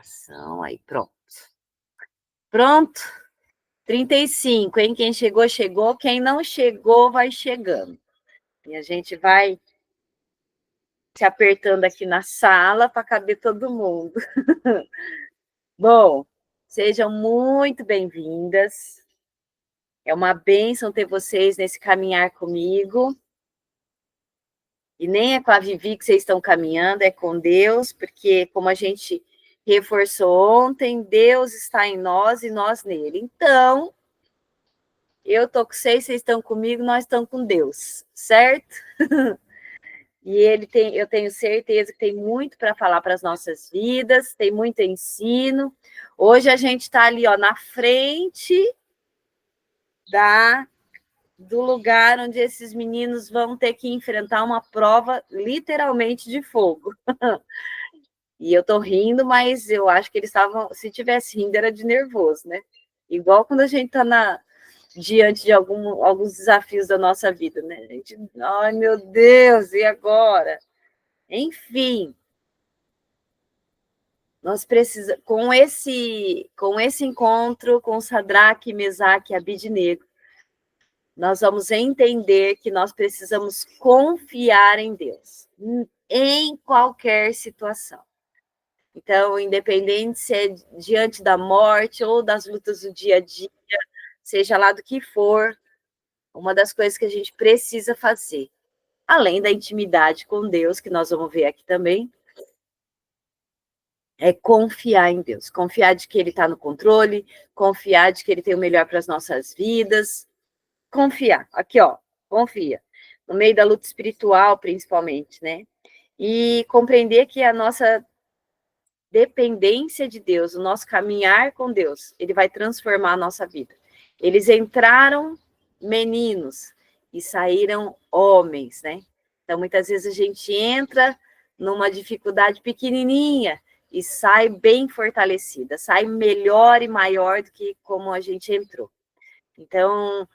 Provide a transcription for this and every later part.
gravação aí, pronto. Pronto? 35, hein? Quem chegou, chegou. Quem não chegou, vai chegando. E a gente vai se apertando aqui na sala para caber todo mundo. Bom, sejam muito bem-vindas. É uma bênção ter vocês nesse caminhar comigo. E nem é com a Vivi que vocês estão caminhando, é com Deus, porque como a gente reforçou ontem, Deus está em nós e nós nele. Então, eu estou com vocês estão comigo, nós estamos com Deus, certo? E eu tenho certeza que tem muito para falar para as nossas vidas, tem muito ensino. Hoje a gente está ali, ó, na frente do lugar onde esses meninos vão ter que enfrentar uma prova literalmente de fogo. E eu tô rindo, mas eu acho que eles estavam, se tivesse rindo, era de nervoso, né? Igual quando a gente tá diante de alguns desafios da nossa vida, né? A gente, ai meu Deus, e agora? Enfim, nós precisamos, com esse encontro com Sadraque, Mesaque e Abidnego, nós vamos entender que nós precisamos confiar em Deus, em qualquer situação. Então, independente se é diante da morte ou das lutas do dia a dia, seja lá do que for, uma das coisas que a gente precisa fazer, além da intimidade com Deus, que nós vamos ver aqui também, é confiar em Deus, confiar de que Ele está no controle, confiar de que Ele tem o melhor para as nossas vidas, confiar, aqui ó, confia, no meio da luta espiritual principalmente, né? E compreender que a nossa dependência de Deus, o nosso caminhar com Deus, ele vai transformar a nossa vida. Eles entraram meninos e saíram homens, né? Então, muitas vezes a gente entra numa dificuldade pequenininha e sai bem fortalecida, sai melhor e maior do que como a gente entrou. Então,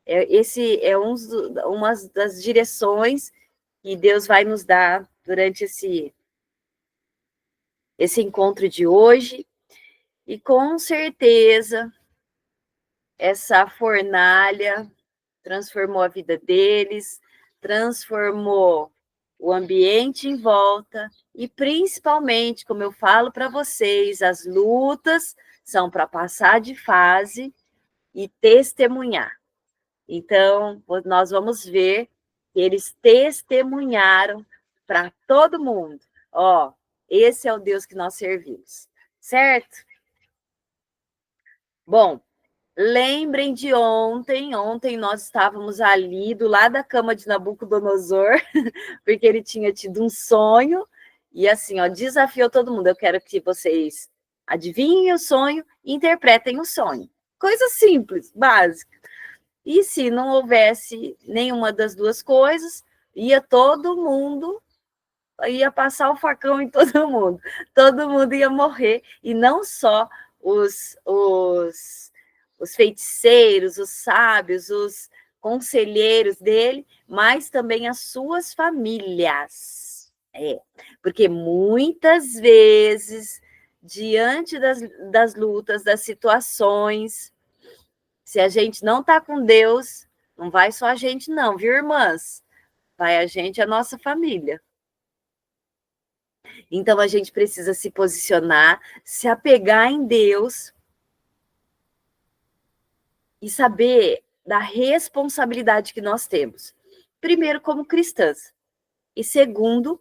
esse é uma das direções que Deus vai nos dar durante esse encontro de hoje. E com certeza, essa fornalha transformou a vida deles, transformou o ambiente em volta e, principalmente, como eu falo para vocês, as lutas são para passar de fase e testemunhar. Então, nós vamos ver que eles testemunharam para todo mundo. Ó, esse é o Deus que nós servimos, certo? Bom, lembrem de ontem. Ontem nós estávamos ali do lado da cama de Nabucodonosor, porque ele tinha tido um sonho. E assim, ó, desafiou todo mundo. Eu quero que vocês adivinhem o sonho e interpretem o sonho. Coisa simples, básica. E se não houvesse nenhuma das duas coisas, ia todo mundo, ia passar o facão em todo mundo ia morrer, e não só os feiticeiros, os sábios, os conselheiros dele, mas também as suas famílias. Porque muitas vezes, diante das lutas, das situações, se a gente não está com Deus, não vai só a gente não, viu, irmãs? Vai a gente e a nossa família. Então, a gente precisa se posicionar, se apegar em Deus e saber da responsabilidade que nós temos. Primeiro, como cristãs. E segundo,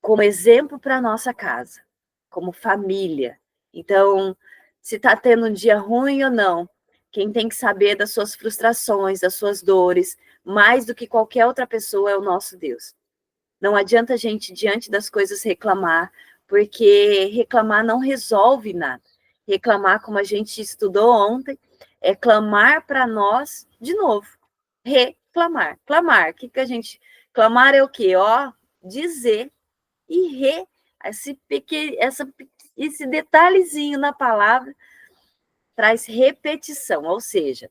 como exemplo para a nossa casa, como família. Então, se está tendo um dia ruim ou não, quem tem que saber das suas frustrações, das suas dores, mais do que qualquer outra pessoa, é o nosso Deus. Não adianta a gente, diante das coisas, reclamar, porque reclamar não resolve nada. Reclamar, como a gente estudou ontem, é clamar para nós de novo. Reclamar. Clamar. O que a gente... Clamar é o quê? Ó, dizer e esse detalhezinho na palavra traz repetição, ou seja,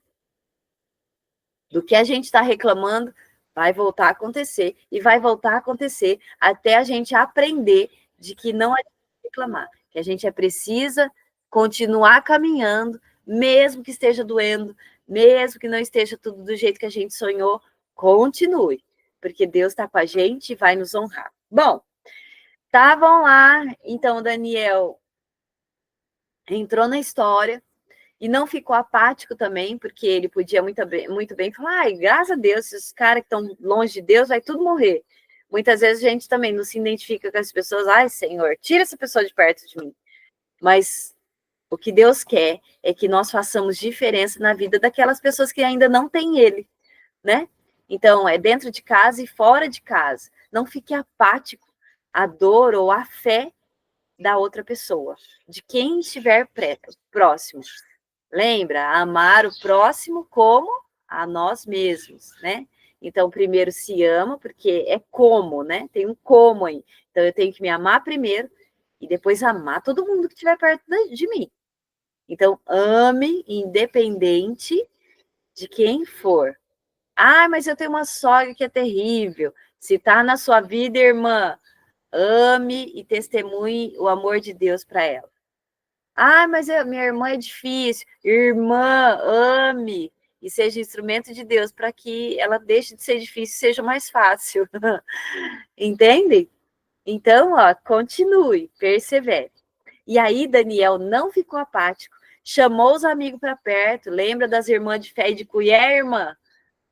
do que a gente está reclamando, vai voltar a acontecer, e vai voltar a acontecer até a gente aprender de que não adianta reclamar, que a gente precisa continuar caminhando, mesmo que esteja doendo, mesmo que não esteja tudo do jeito que a gente sonhou, continue, porque Deus está com a gente e vai nos honrar. Bom, estavam lá, então o Daniel entrou na história e não ficou apático também, porque ele podia muito bem falar, ai, graças a Deus, esses caras que estão longe de Deus, vai tudo morrer. Muitas vezes a gente também não se identifica com as pessoas, ai, Senhor, tira essa pessoa de perto de mim. Mas o que Deus quer é que nós façamos diferença na vida daquelas pessoas que ainda não têm Ele, né? Então, é dentro de casa e fora de casa. Não fique apático à dor ou à fé da outra pessoa, de quem estiver próximo. Lembra, amar o próximo como a nós mesmos, né? Então, primeiro se ama, porque é como, né? Tem um como aí. Então, eu tenho que me amar primeiro e depois amar todo mundo que estiver perto de mim. Então, ame independente de quem for. Ah, mas eu tenho uma sogra que é terrível. Se está na sua vida, irmã, ame e testemunhe o amor de Deus para ela. Ah, mas minha irmã é difícil. Irmã, ame e seja instrumento de Deus para que ela deixe de ser difícil e seja mais fácil. Entende? Então, ó, continue, persevere. E aí, Daniel não ficou apático, chamou os amigos para perto, lembra das irmãs de fé e de colher, irmã?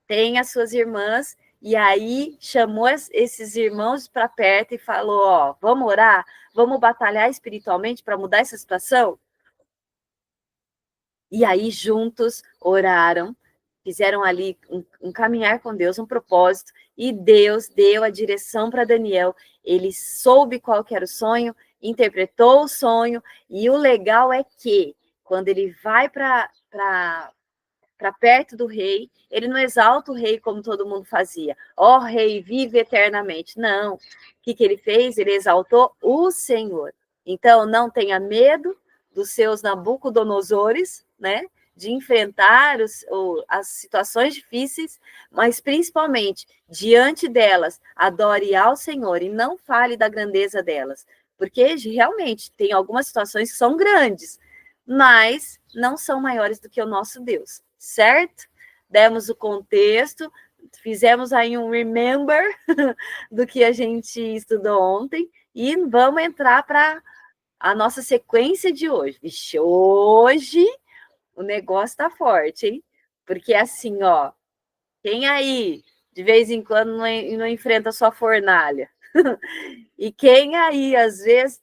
Tem as suas irmãs, e aí chamou esses irmãos para perto e falou, ó, vamos orar? Vamos batalhar espiritualmente para mudar essa situação? E aí, juntos, oraram, fizeram ali um caminhar com Deus, um propósito, e Deus deu a direção para Daniel. Ele soube qual que era o sonho, interpretou o sonho, e o legal é que, quando ele vai para perto do rei, ele não exalta o rei como todo mundo fazia. Ó, rei, vive eternamente. Não. O que ele fez? Ele exaltou o Senhor. Então, não tenha medo dos seus Nabucodonosores, né? De enfrentar as situações difíceis, mas principalmente, diante delas, adore ao Senhor e não fale da grandeza delas. Porque realmente tem algumas situações que são grandes, mas não são maiores do que o nosso Deus, certo? Demos o contexto, fizemos aí um remember do que a gente estudou ontem e vamos entrar para a nossa sequência de hoje. Vixe, hoje o negócio tá forte, hein? Porque assim, ó, quem aí de vez em quando não enfrenta sua fornalha? E quem aí, às vezes,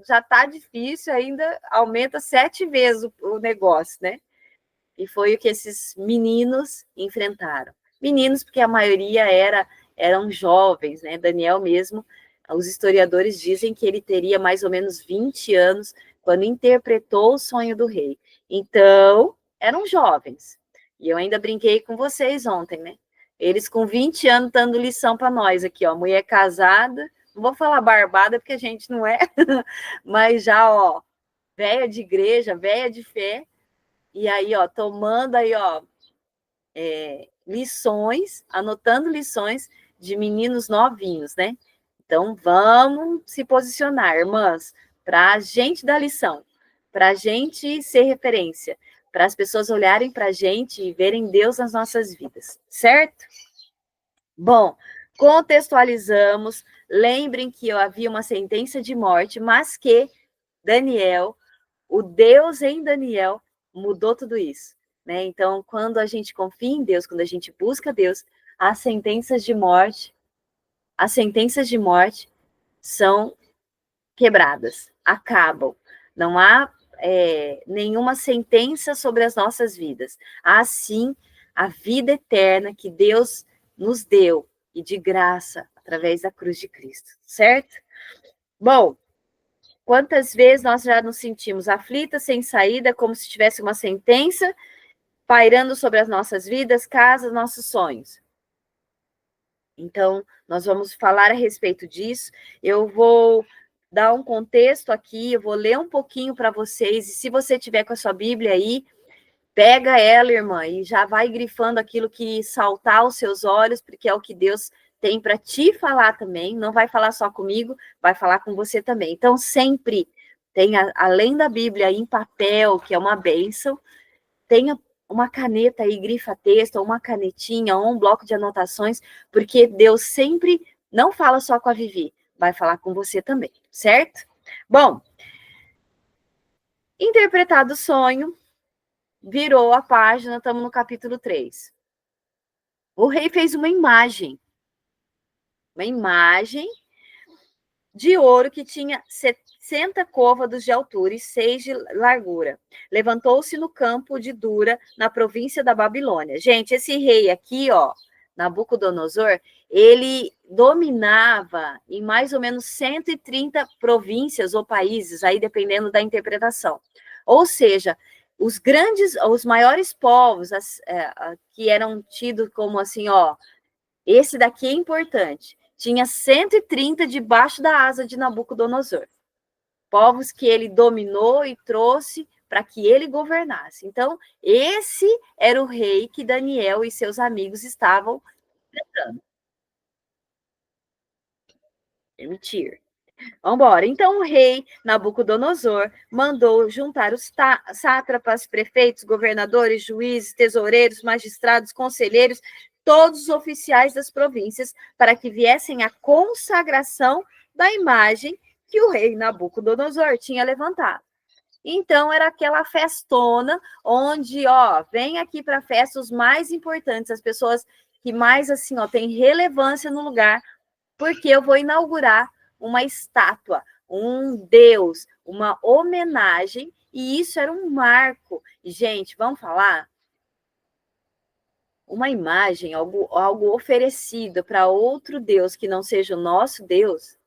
já tá difícil, ainda aumenta 7 vezes o negócio, né? E foi o que esses meninos enfrentaram. Meninos, porque a maioria eram jovens, né? Daniel mesmo, os historiadores dizem que ele teria mais ou menos 20 anos quando interpretou o sonho do rei. Então, eram jovens. E eu ainda brinquei com vocês ontem, né? Eles com 20 anos dando lição para nós aqui, ó. Mulher casada, não vou falar barbada porque a gente não é, mas já, ó, véia de igreja, véia de fé, e aí, ó, tomando aí, ó, lições, anotando lições de meninos novinhos, né? Então, vamos se posicionar, irmãs, para a gente dar lição, para a gente ser referência, para as pessoas olharem para a gente e verem Deus nas nossas vidas, certo? Bom, contextualizamos, lembrem que havia uma sentença de morte, mas que Daniel, o Deus em Daniel, mudou tudo isso, né? Então, quando a gente confia em Deus, quando a gente busca Deus, as sentenças de morte são quebradas, acabam. Não há nenhuma sentença sobre as nossas vidas. Há sim a vida eterna que Deus nos deu e de graça através da cruz de Cristo, certo? Bom, quantas vezes nós já nos sentimos aflitas, sem saída, como se tivesse uma sentença pairando sobre as nossas vidas, casas, nossos sonhos. Então, nós vamos falar a respeito disso. Eu vou dar um contexto aqui, eu vou ler um pouquinho para vocês, e se você tiver com a sua Bíblia aí, pega ela, irmã, e já vai grifando aquilo que saltar aos seus olhos, porque é o que Deus tem para te falar também, não vai falar só comigo, vai falar com você também. Então, sempre Tenha, além da Bíblia em papel, que é uma bênção, tenha uma caneta aí, grifa texto, ou uma canetinha, ou um bloco de anotações, porque Deus sempre não fala só com a Vivi, vai falar com você também, certo? Bom, interpretado o sonho, virou a página, estamos no capítulo 3. O rei fez uma imagem de ouro que tinha 60 côvados de altura e 6 de largura. Levantou-se no campo de Dura, na província da Babilônia. Gente, esse rei aqui, ó, Nabucodonosor, ele dominava em mais ou menos 130 províncias ou países, aí dependendo da interpretação. Ou seja, os maiores povos que eram tidos como assim, ó, esse daqui é importante. Tinha 130 debaixo da asa de Nabucodonosor. Povos que ele dominou e trouxe para que ele governasse. Então, esse era o rei que Daniel e seus amigos estavam tentando permitir. Vamos embora. Então, o rei Nabucodonosor mandou juntar os sátrapas, prefeitos, governadores, juízes, tesoureiros, magistrados, conselheiros, todos os oficiais das províncias, para que viessem à consagração da imagem que o rei Nabucodonosor tinha levantado. Então, era aquela festona onde, ó, vem aqui para a festa os mais importantes, as pessoas que mais, assim, ó, têm relevância no lugar, porque eu vou inaugurar uma estátua, um deus, uma homenagem, e isso era um marco. Gente, vamos falar? Uma imagem, algo oferecido para outro deus que não seja o nosso Deus,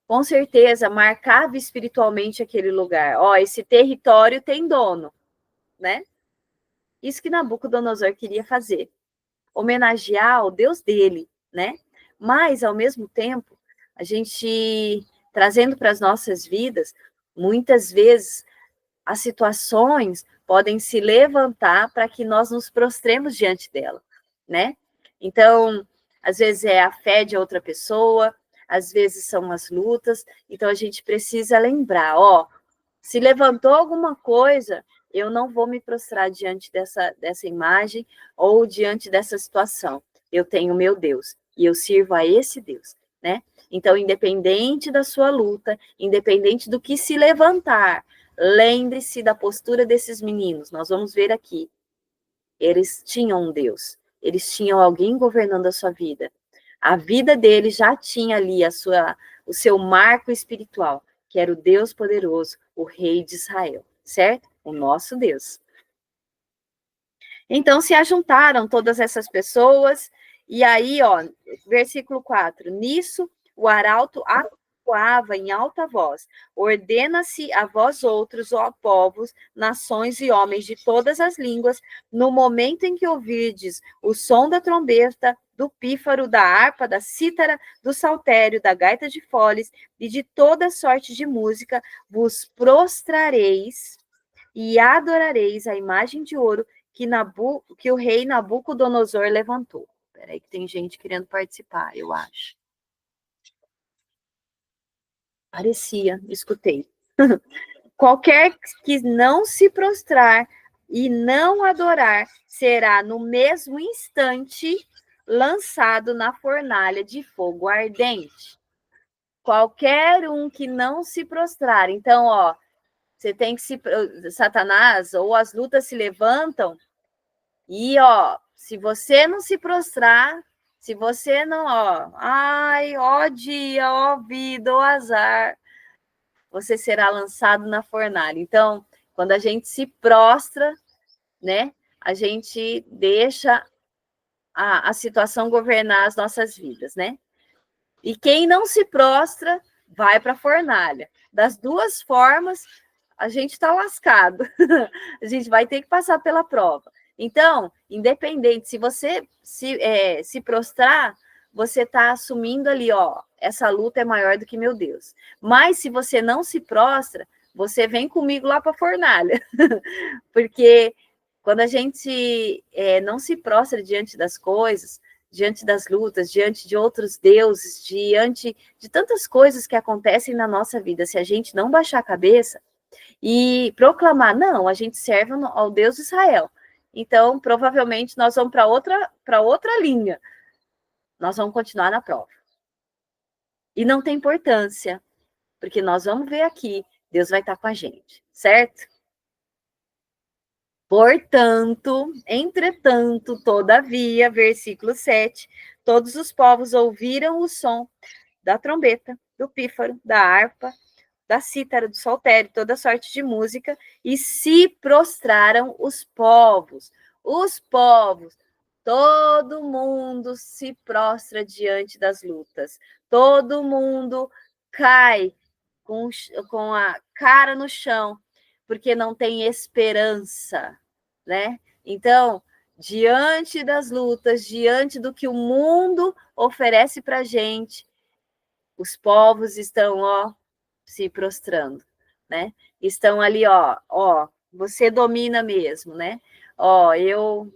com certeza marcava espiritualmente aquele lugar. Ó, esse território tem dono, né? Isso que Nabucodonosor queria fazer, homenagear o Deus dele, né? Mas, ao mesmo tempo, a gente trazendo para as nossas vidas, muitas vezes as situações podem se levantar para que nós nos prostremos diante dela, né? Então, às vezes é a fé de outra pessoa, às vezes são as lutas, então a gente precisa lembrar, ó, se levantou alguma coisa, eu não vou me prostrar diante dessa imagem ou diante dessa situação. Eu tenho meu Deus e eu sirvo a esse Deus, né? Então, independente da sua luta, independente do que se levantar, lembre-se da postura desses meninos. Nós vamos ver aqui. Eles tinham um Deus. Eles tinham alguém governando a sua vida. A vida deles já tinha ali o seu marco espiritual, que era o Deus poderoso, o Rei de Israel, certo? O nosso Deus. Então se ajuntaram todas essas pessoas, e aí, ó, versículo 4, nisso o arauto atuava em alta voz, ordena-se a vós outros, ó povos, nações e homens de todas as línguas, no momento em que ouvirdes o som da trombeta, do pífaro, da harpa, da cítara, do saltério, da gaita de foles e de toda sorte de música, vos prostrareis e adorareis a imagem de ouro que o rei Nabucodonosor levantou. Espera aí que tem gente querendo participar, eu acho. Parecia, escutei. Qualquer que não se prostrar e não adorar será no mesmo instante lançado na fornalha de fogo ardente. Qualquer um que não se prostrar. Então, ó, você tem que Satanás ou as lutas se levantam e, ó, se você não se prostrar, se você não, ó, ai, ó dia, ó vida, ó azar, você será lançado na fornalha. Então, quando a gente se prostra, né, a gente deixa a situação governar as nossas vidas, né? E quem não se prostra, vai para a fornalha. Das duas formas, a gente está lascado. A gente vai ter que passar pela prova. Então, independente, se você se prostrar, você está assumindo ali, ó, essa luta é maior do que meu Deus. Mas se você não se prostra, você vem comigo lá para a fornalha. Porque quando a gente não se prostra diante das coisas, diante das lutas, diante de outros deuses, diante de tantas coisas que acontecem na nossa vida, se a gente não baixar a cabeça e proclamar, não, a gente serve ao Deus de Israel. Então, provavelmente, nós vamos para outra linha. Nós vamos continuar na prova. E não tem importância, porque nós vamos ver aqui, Deus vai estar com a gente, certo? Portanto, entretanto, todavia, versículo 7, todos os povos ouviram o som da trombeta, do pífaro, da harpa, da cítara, do saltério, toda sorte de música, e se prostraram os povos. Os povos, todo mundo se prostra diante das lutas, todo mundo cai com a cara no chão, porque não tem esperança, né? Então, diante das lutas, diante do que o mundo oferece para a gente, os povos estão, ó, se prostrando, né? Estão ali, ó, você domina mesmo, né? Ó, eu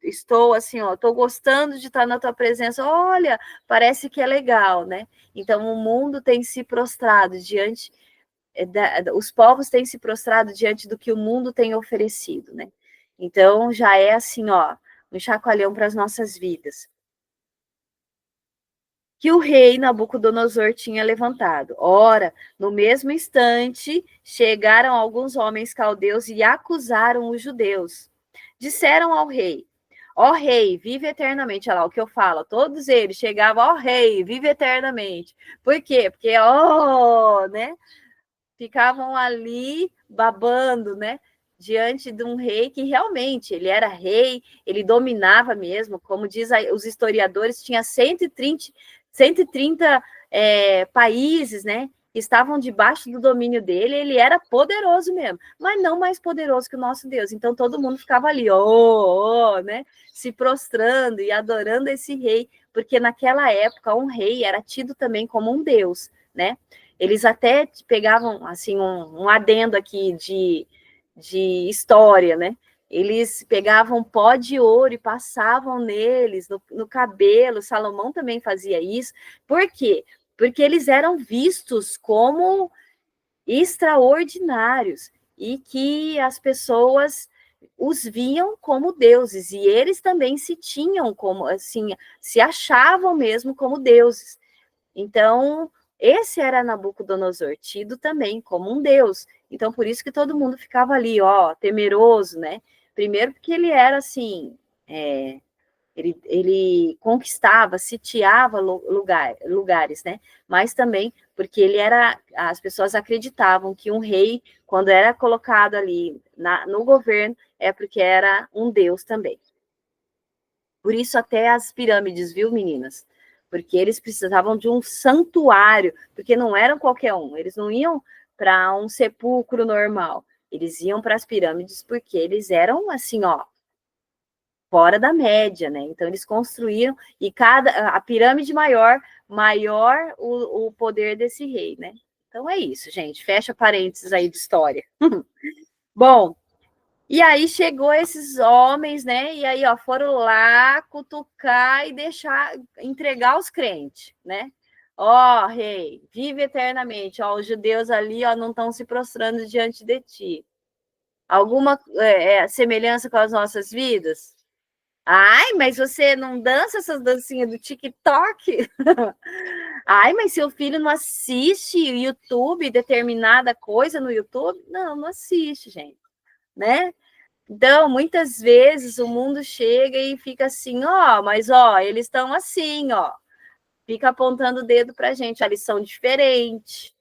estou assim, ó, estou gostando de estar na tua presença. Olha, parece que é legal, né? Então o mundo tem se prostrado diante os povos têm se prostrado diante do que o mundo tem oferecido, né? Então já é assim, ó, um chacoalhão para as nossas vidas. Que o rei Nabucodonosor tinha levantado. Ora, no mesmo instante, chegaram alguns homens caldeus e acusaram os judeus. Disseram ao rei: ó rei, vive eternamente. Olha lá o que eu falo, todos eles chegavam, ó rei, vive eternamente. Por quê? Porque, ó, né? Ficavam ali babando, né? Diante de um rei que realmente ele era rei, ele dominava mesmo, como diz os historiadores, tinha 130 países, né? Que estavam debaixo do domínio dele, ele era poderoso mesmo, mas não mais poderoso que o nosso Deus. Então todo mundo ficava ali, né? Se prostrando e adorando esse rei, porque naquela época um rei era tido também como um deus, né? Eles até pegavam assim um adendo aqui de história, né? Eles pegavam pó de ouro e passavam neles, no cabelo. Salomão também fazia isso. Por quê? Porque eles eram vistos como extraordinários e que as pessoas os viam como deuses e eles também se tinham como assim, se achavam mesmo como deuses. Então, esse era Nabucodonosor, tido também como um deus. Então, por isso que todo mundo ficava ali, ó, temeroso, né? Primeiro porque ele era assim, ele conquistava, sitiava lugares, né? Mas também porque ele era, as pessoas acreditavam que um rei, quando era colocado ali no governo, é porque era um deus também. Por isso até as pirâmides, viu, meninas? Porque eles precisavam de um santuário, porque não eram qualquer um, eles não iam para um sepulcro normal, eles iam para as pirâmides porque eles eram assim, ó, fora da média, né? Então eles construíram e a pirâmide maior o poder desse rei, né? Então é isso, gente. Fecha parênteses aí de história. Bom, e aí chegou esses homens, né? E aí, ó, foram lá cutucar e entregar os crentes, né? Ó, rei, vive eternamente. Ó, os judeus ali, ó, não estão se prostrando diante de ti. Alguma semelhança com as nossas vidas? Ai, mas você não dança essas dancinhas do TikTok? Ai, mas seu filho não assiste YouTube, determinada coisa no YouTube? Não, não assiste, gente, né? Então, muitas vezes o mundo chega e fica assim, ó, mas ó, eles estão assim, ó, fica apontando o dedo para a gente, eles são diferentes,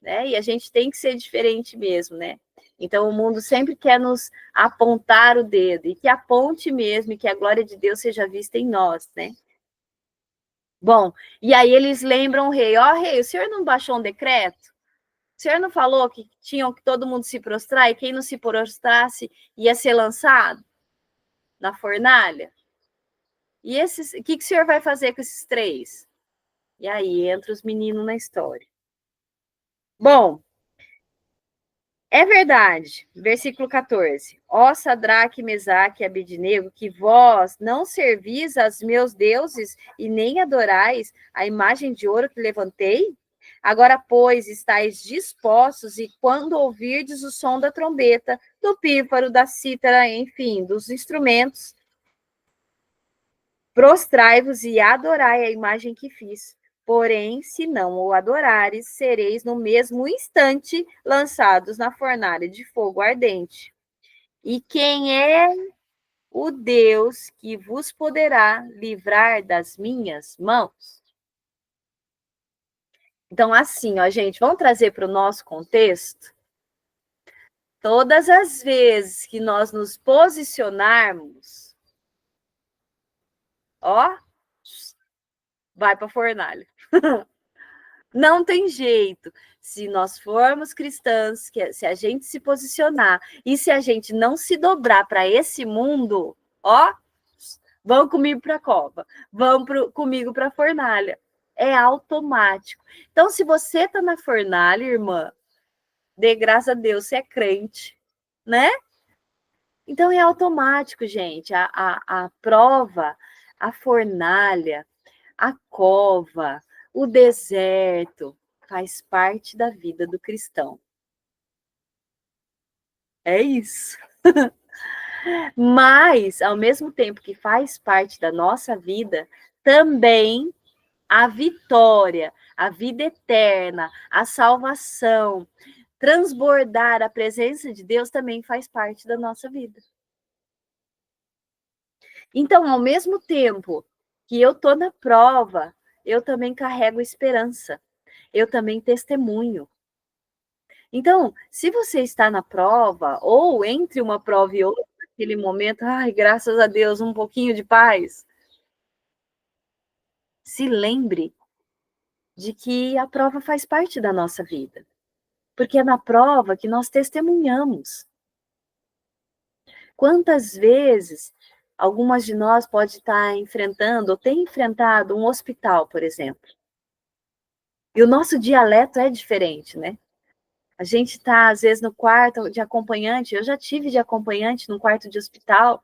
né? E a gente tem que ser diferente mesmo, né? Então, o mundo sempre quer nos apontar o dedo, e que aponte mesmo, e que a glória de Deus seja vista em nós, né? Bom, e aí eles lembram o rei, ó, rei, o senhor não baixou um decreto? O senhor não falou que tinham que todo mundo se prostrar, e quem não se prostrasse ia ser lançado na fornalha? E o que o senhor vai fazer com esses três? E aí entra os meninos na história. Bom, É verdade, versículo 14. Ó Sadraque, Mesaque e Abednego, que vós não servis aos meus deuses e nem adorais a imagem de ouro que levantei? Agora, pois, estáis dispostos, e quando ouvirdes o som da trombeta, do pífaro, da cítara, enfim, dos instrumentos, prostrai-vos e adorai a imagem que fiz. Porém, se não o adorares, sereis no mesmo instante lançados na fornalha de fogo ardente. E quem é o Deus que vos poderá livrar das minhas mãos? Então, assim, ó, gente, vamos trazer para o nosso contexto. Todas as vezes que nós nos posicionarmos, ó, vai para a fornalha. Não tem jeito. Se nós formos cristãs, se a gente se posicionar e se a gente não se dobrar para esse mundo, ó, vão comigo para a cova, comigo para a fornalha. É automático. Então, se você está na fornalha, irmã, dê graças a Deus, você é crente, né? Então, é automático, gente. A prova, a fornalha, a cova, o deserto, faz parte da vida do cristão. É isso. Mas, ao mesmo tempo que faz parte da nossa vida, também a vitória, a vida eterna, a salvação, transbordar a presença de Deus também faz parte da nossa vida. Então, ao mesmo tempo que eu estou na prova, eu também carrego esperança, eu também testemunho. Então, se você está na prova, ou entre uma prova e outra, naquele momento, ai, graças a Deus, um pouquinho de paz, se lembre de que a prova faz parte da nossa vida, porque é na prova que nós testemunhamos. Quantas vezes algumas de nós pode estar enfrentando, ou tem enfrentado um hospital, por exemplo, e o nosso dialeto é diferente, né? A gente está, às vezes, no quarto de acompanhante. Eu já tive de acompanhante no quarto de hospital,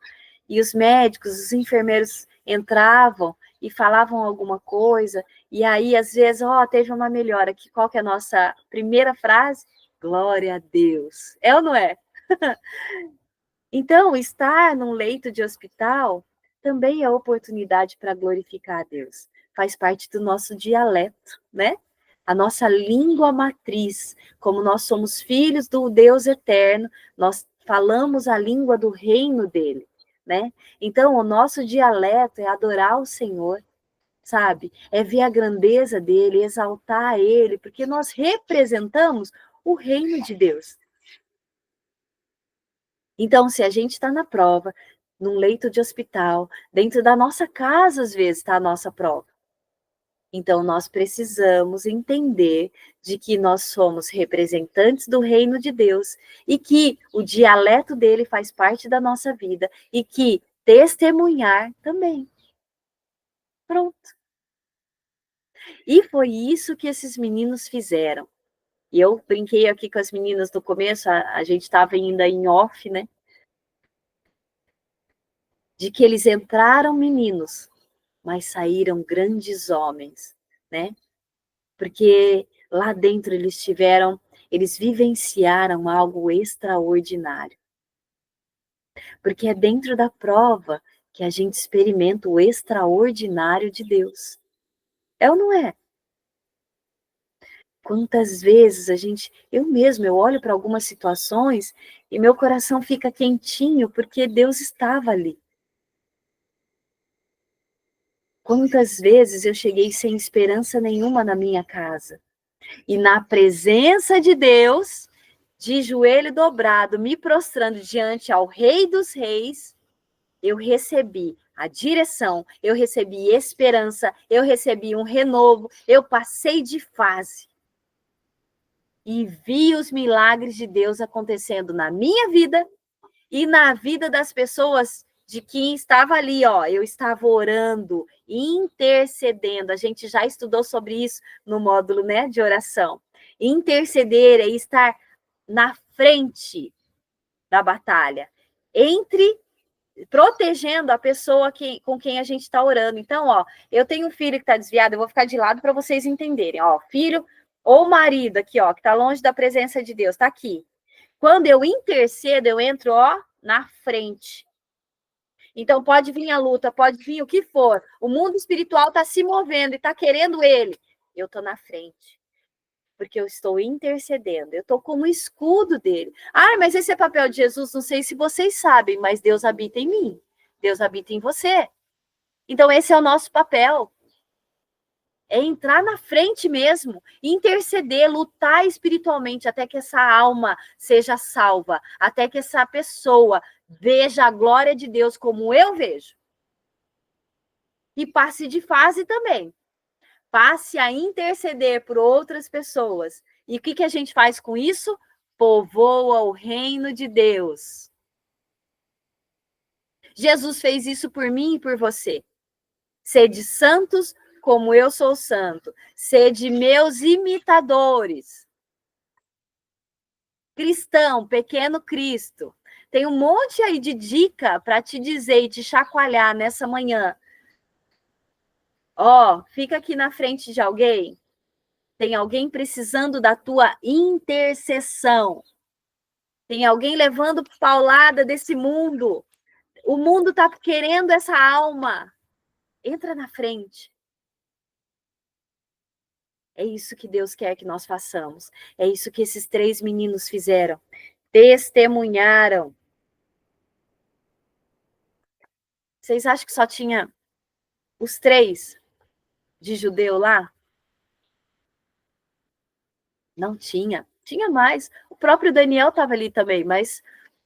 e os médicos, os enfermeiros entravam e falavam alguma coisa, e aí, às vezes, teve uma melhora. Qual que é a nossa primeira frase? Glória a Deus. É ou não é? Então, estar num leito de hospital também é oportunidade para glorificar a Deus. Faz parte do nosso dialeto, né? A nossa língua matriz, como nós somos filhos do Deus eterno, nós falamos a língua do reino dele, né? Então, o nosso dialeto é adorar o Senhor, sabe? É ver a grandeza dele, exaltar ele, porque nós representamos o reino de Deus. Então, se a gente está na prova, num leito de hospital, dentro da nossa casa, às vezes, está a nossa prova. Então, nós precisamos entender de que nós somos representantes do reino de Deus e que o dialeto dele faz parte da nossa vida e que testemunhar também. Pronto. E foi isso que esses meninos fizeram. E eu brinquei aqui com as meninas no começo, a gente estava ainda em off, né? De que eles entraram meninos, mas saíram grandes homens, né? Porque lá dentro eles vivenciaram algo extraordinário. Porque é dentro da prova que a gente experimenta o extraordinário de Deus. É ou não é? Quantas vezes eu olho para algumas situações e meu coração fica quentinho porque Deus estava ali. Quantas vezes eu cheguei sem esperança nenhuma na minha casa. E na presença de Deus, de joelho dobrado, me prostrando diante ao Rei dos Reis, eu recebi a direção, eu recebi esperança, eu recebi um renovo, eu passei de fase. E vi os milagres de Deus acontecendo na minha vida e na vida das pessoas de quem estava ali, eu estava orando, intercedendo. A gente já estudou sobre isso no módulo, né, de oração. Interceder é estar na frente da batalha, protegendo a pessoa com quem a gente está orando. Então, ó, eu tenho um filho que está desviado, eu vou ficar de lado para vocês entenderem. Ó, filho ou marido aqui, ó, que está longe da presença de Deus, está aqui. Quando eu intercedo, eu entro, ó, na frente. Então, pode vir a luta, pode vir o que for. O mundo espiritual está se movendo e está querendo ele. Eu estou na frente. Porque eu estou intercedendo. Eu estou como escudo dele. Ah, mas esse é papel de Jesus? Não sei se vocês sabem, mas Deus habita em mim. Deus habita em você. Então, esse é o nosso papel. É entrar na frente mesmo, interceder, lutar espiritualmente até que essa alma seja salva, até que essa pessoa veja a glória de Deus como eu vejo. E passe de fase também. Passe a interceder por outras pessoas. E o que a gente faz com isso? Povoa o reino de Deus. Jesus fez isso por mim e por você. Sede santos como eu sou santo. Sede meus imitadores. Cristão, pequeno Cristo. Tem um monte aí de dica para te dizer e te chacoalhar nessa manhã. Ó, fica aqui na frente de alguém. Tem alguém precisando da tua intercessão. Tem alguém levando paulada desse mundo. O mundo está querendo essa alma. Entra na frente. É isso que Deus quer que nós façamos. É isso que esses 3 meninos fizeram. Testemunharam. Vocês acham que só tinha os 3 de judeu lá? Não tinha. Tinha mais. O próprio Daniel estava ali também, mas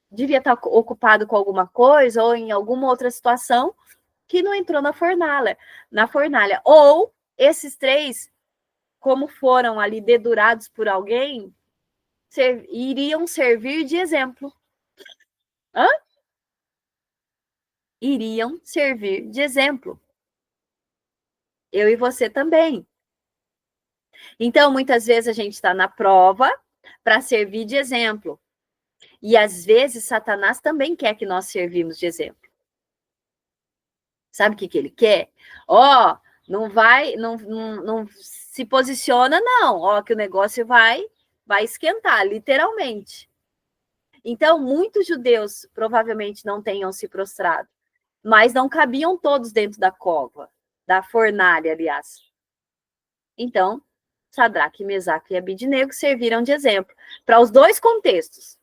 devia estar ocupado com alguma coisa ou em alguma outra situação que não entrou na fornalha. Ou esses 3, como foram ali dedurados por alguém, iriam servir de exemplo. Hã? Iriam servir de exemplo. Eu e você também. Então, muitas vezes a gente está na prova para servir de exemplo. E às vezes Satanás também quer que nós servimos de exemplo. Sabe o que ele quer? Ó, não se posiciona não, ó, que o negócio vai esquentar, literalmente. Então, muitos judeus provavelmente não tenham se prostrado, mas não cabiam todos dentro da cova, da fornalha, aliás. Então, Sadraque, Mesaque e Abidnego serviram de exemplo para os 2 contextos.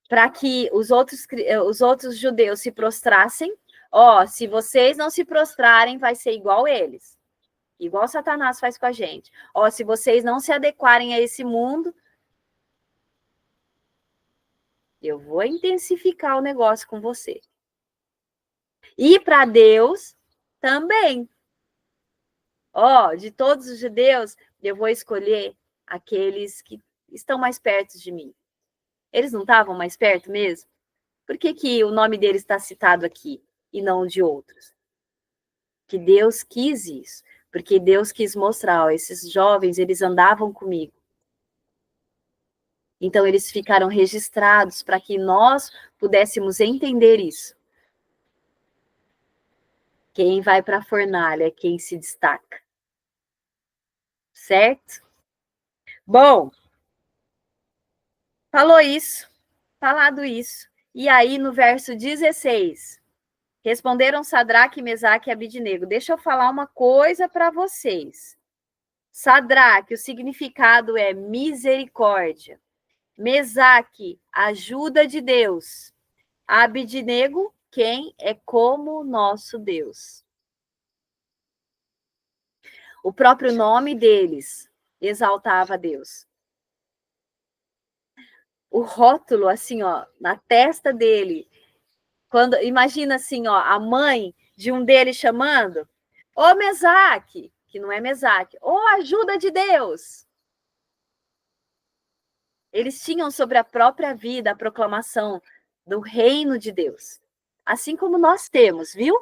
Para que os outros judeus se prostrassem. Ó, se vocês não se prostrarem, vai ser igual eles. Igual Satanás faz com a gente. Ó, se vocês não se adequarem a esse mundo, eu vou intensificar o negócio com você. E para Deus também. Ó, de todos os judeus, eu vou escolher aqueles que estão mais perto de mim. Eles não estavam mais perto mesmo? Por que o nome deles está citado aqui e não de outros? Que Deus quis isso. Porque Deus quis mostrar, ó, esses jovens, eles andavam comigo. Então, eles ficaram registrados para que nós pudéssemos entender isso. Quem vai para a fornalha é quem se destaca. Certo? Bom, falado isso. E aí, no verso 16, responderam Sadraque, Mesaque e Abidnego. Deixa eu falar uma coisa para vocês. Sadraque, o significado é misericórdia. Mesaque, ajuda de Deus. Abidnego, quem é como nosso Deus. O próprio nome deles exaltava a Deus. O rótulo, assim, ó, na testa dele, quando imagina assim, ó, a mãe de um deles chamando, ô Mesaque, que não é Mesaque, ô ajuda de Deus. Eles tinham sobre a própria vida a proclamação do reino de Deus, assim como nós temos, viu?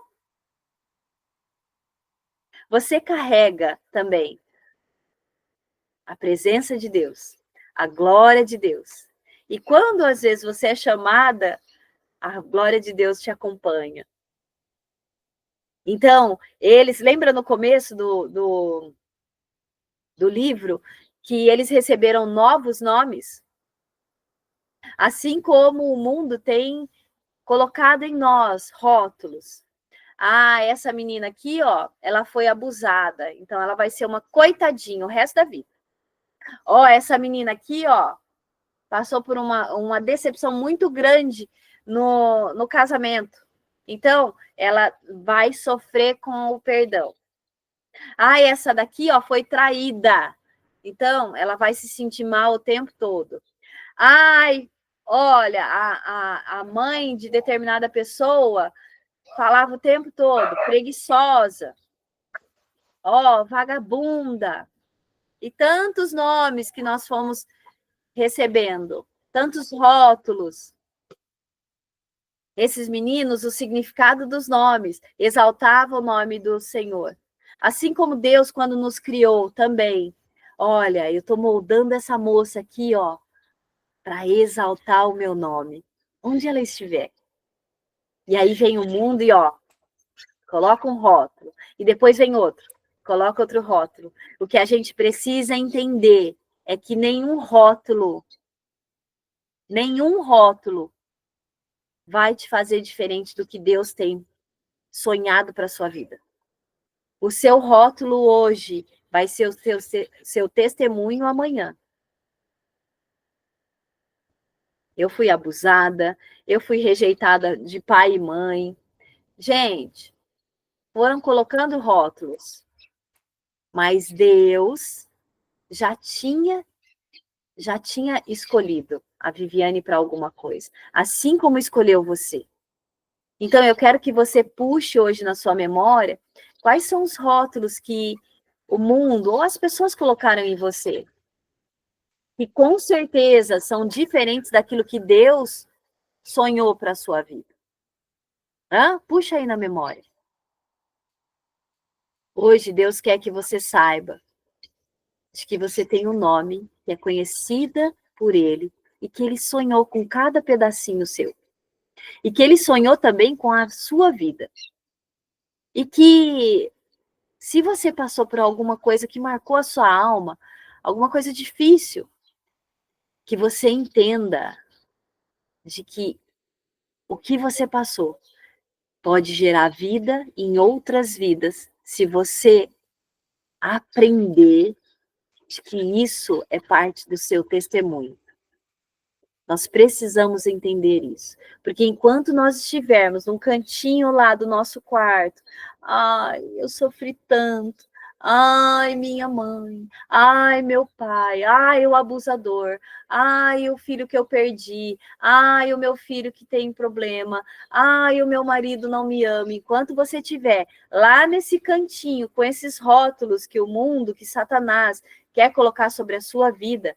Você carrega também a presença de Deus, A glória de Deus. E quando às vezes você é chamada, a glória de Deus te acompanha. Então, eles, lembra no começo do livro, que eles receberam novos nomes? Assim como o mundo tem colocado em nós rótulos. Ah, essa menina aqui, ó, ela foi abusada, então ela vai ser uma coitadinha o resto da vida. Ó, essa menina aqui, ó, passou por uma decepção muito grande no casamento. Então, ela vai sofrer com o perdão. Ah, essa daqui, ó, foi traída. Então, ela vai se sentir mal o tempo todo. Ai, olha, a mãe de determinada pessoa falava o tempo todo, preguiçosa, ó, vagabunda. E tantos nomes que nós fomos recebendo, tantos rótulos. Esses meninos, o significado dos nomes, exaltava o nome do Senhor. Assim como Deus, quando nos criou também. Olha, eu estou moldando essa moça aqui, ó, para exaltar o meu nome, onde ela estiver. E aí vem o mundo e, ó, coloca um rótulo. E depois vem outro, coloca outro rótulo. O que a gente precisa entender é que nenhum rótulo vai te fazer diferente do que Deus tem sonhado para a sua vida. O seu rótulo hoje vai ser o seu testemunho amanhã. Eu fui abusada, eu fui rejeitada de pai e mãe. Gente, foram colocando rótulos, mas Deus já tinha escolhido a Viviane para alguma coisa, assim como escolheu você. Então, eu quero que você puxe hoje na sua memória quais são os rótulos que o mundo ou as pessoas colocaram em você, que com certeza são diferentes daquilo que Deus sonhou para a sua vida. Puxa aí na memória. Hoje, Deus quer que você saiba de que você tem um nome, que é conhecida por Ele, e que Ele sonhou com cada pedacinho seu. E que Ele sonhou também com a sua vida. E que, se você passou por alguma coisa que marcou a sua alma, alguma coisa difícil, que você entenda de que o que você passou pode gerar vida em outras vidas, se você aprender que isso é parte do seu testemunho. Nós precisamos entender isso. Porque enquanto nós estivermos num cantinho lá do nosso quarto, ai, eu sofri tanto, ai, minha mãe, ai, meu pai, ai, o abusador, ai, o filho que eu perdi, ai, o meu filho que tem problema, ai, o meu marido não me ama. Enquanto você estiver lá nesse cantinho, com esses rótulos que o mundo, que Satanás quer colocar sobre a sua vida,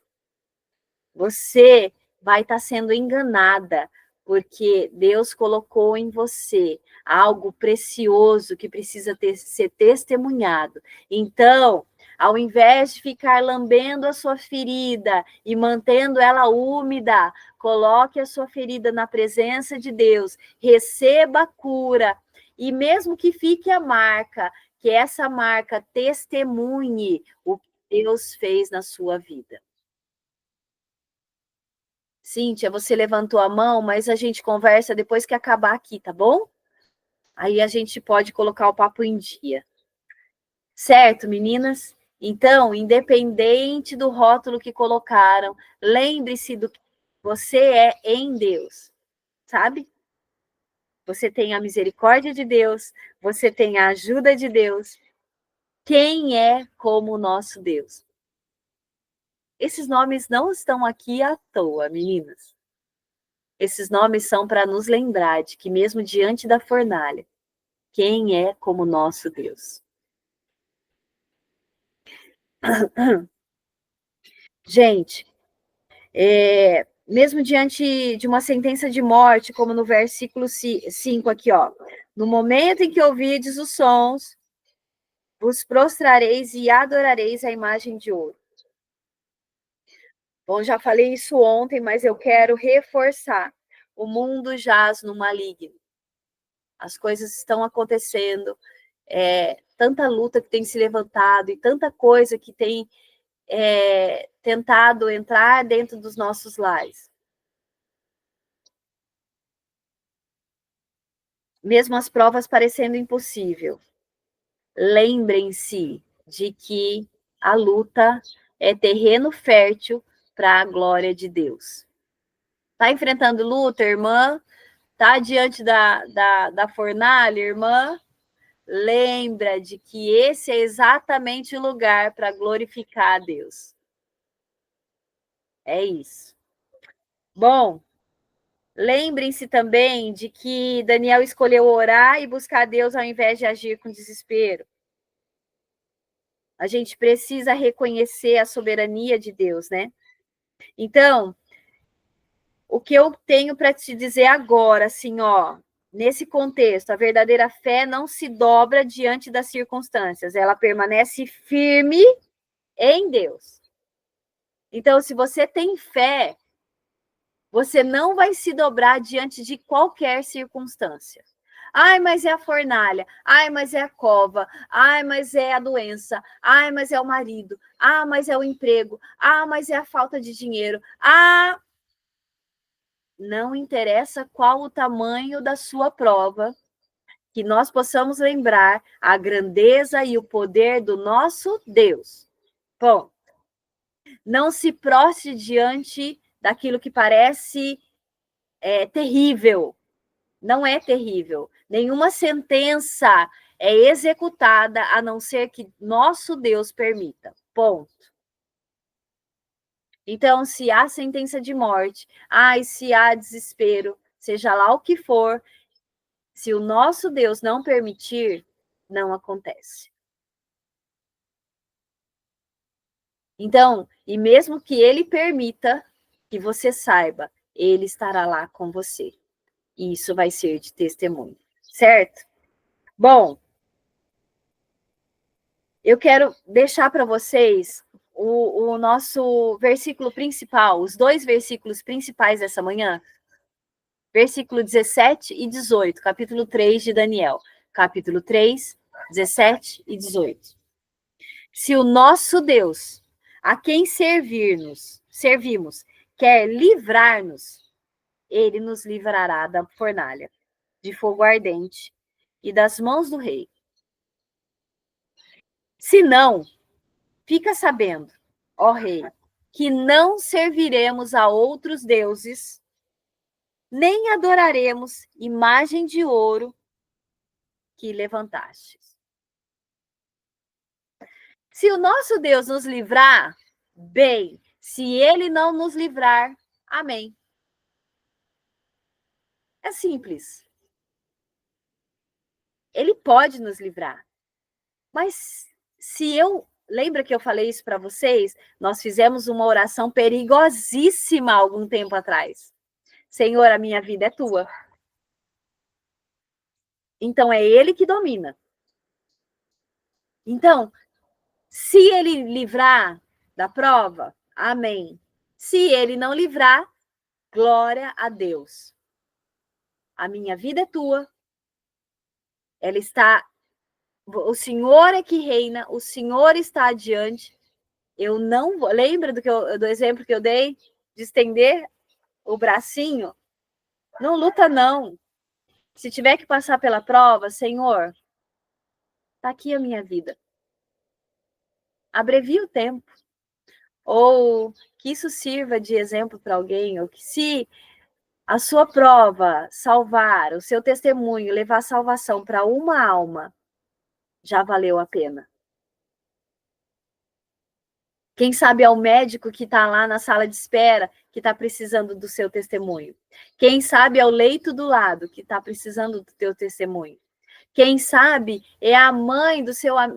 você vai estar sendo enganada, porque Deus colocou em você algo precioso que precisa ser testemunhado. Então, ao invés de ficar lambendo a sua ferida e mantendo ela úmida, coloque a sua ferida na presença de Deus, receba a cura, e mesmo que fique a marca, que essa marca testemunhe o que Deus fez na sua vida. Cíntia, você levantou a mão, mas a gente conversa depois que acabar aqui, tá bom? Aí a gente pode colocar o papo em dia. Certo, meninas? Então, independente do rótulo que colocaram, lembre-se do que você é em Deus, sabe? Você tem a misericórdia de Deus, você tem a ajuda de Deus. Quem é como o nosso Deus? Esses nomes não estão aqui à toa, meninas. Esses nomes são para nos lembrar de que mesmo diante da fornalha, quem é como nosso Deus? Gente, mesmo diante de uma sentença de morte, como no versículo 5 aqui, ó. No momento em que ouvides os sons, vos prostrareis e adorareis a imagem de ouro. Bom, já falei isso ontem, mas eu quero reforçar. O mundo jaz no maligno. As coisas estão acontecendo, tanta luta que tem se levantado e tanta coisa que tem tentado entrar dentro dos nossos lares. Mesmo as provas parecendo impossível, lembrem-se de que a luta é terreno fértil para a glória de Deus. Está enfrentando luta, irmã? Está diante da fornalha, irmã? Lembra de que esse é exatamente o lugar para glorificar a Deus. É isso. Bom, lembrem-se também de que Daniel escolheu orar e buscar a Deus ao invés de agir com desespero. A gente precisa reconhecer a soberania de Deus, né? Então, o que eu tenho para te dizer agora, assim, ó, nesse contexto, a verdadeira fé não se dobra diante das circunstâncias, ela permanece firme em Deus. Então, se você tem fé, você não vai se dobrar diante de qualquer circunstância. Ai, mas é a fornalha. Ai, mas é a cova. Ai, mas é a doença. Ai, mas é o marido. Ah, mas é o emprego. Ah, mas é a falta de dinheiro. Ah, não interessa qual o tamanho da sua prova, que nós possamos lembrar a grandeza e o poder do nosso Deus. Bom, não se prostre diante daquilo que parece terrível. Não é terrível. Nenhuma sentença é executada a não ser que nosso Deus permita. Ponto. Então, se há sentença de morte, se há desespero, seja lá o que for, se o nosso Deus não permitir, não acontece. Então, e mesmo que ele permita, que você saiba, ele estará lá com você. E isso vai ser de testemunho, certo? Bom, eu quero deixar para vocês o nosso versículo principal, os dois versículos principais dessa manhã, versículo 17 e 18, capítulo 3 de Daniel. Capítulo 3, 17 e 18. Se o nosso Deus, a quem servimos, quer livrar-nos, ele nos livrará da fornalha, de fogo ardente e das mãos do rei. Se não, fica sabendo, ó rei, que não serviremos a outros deuses, nem adoraremos imagem de ouro que levantastes. Se o nosso Deus nos livrar, bem. Se ele não nos livrar, amém. É simples. Ele pode nos livrar. Mas se eu... Lembra que eu falei isso para vocês? Nós fizemos uma oração perigosíssima algum tempo atrás. Senhor, a minha vida é tua. Então, é ele que domina. Então, se ele livrar da prova, amém. Se ele não livrar, glória a Deus. A minha vida é tua. Ela está... O Senhor é que reina, o Senhor está adiante. Eu não vou... Lembra do exemplo que eu dei? De estender o bracinho? Não luta, não. Se tiver que passar pela prova, Senhor, está aqui a minha vida. Abrevia o tempo. Ou que isso sirva de exemplo para alguém, ou que se a sua prova salvar, o seu testemunho levar salvação para uma alma, já valeu a pena. Quem sabe é o médico que está lá na sala de espera, que está precisando do seu testemunho. Quem sabe é o leito do lado, que está precisando do teu testemunho. Quem sabe é a mãe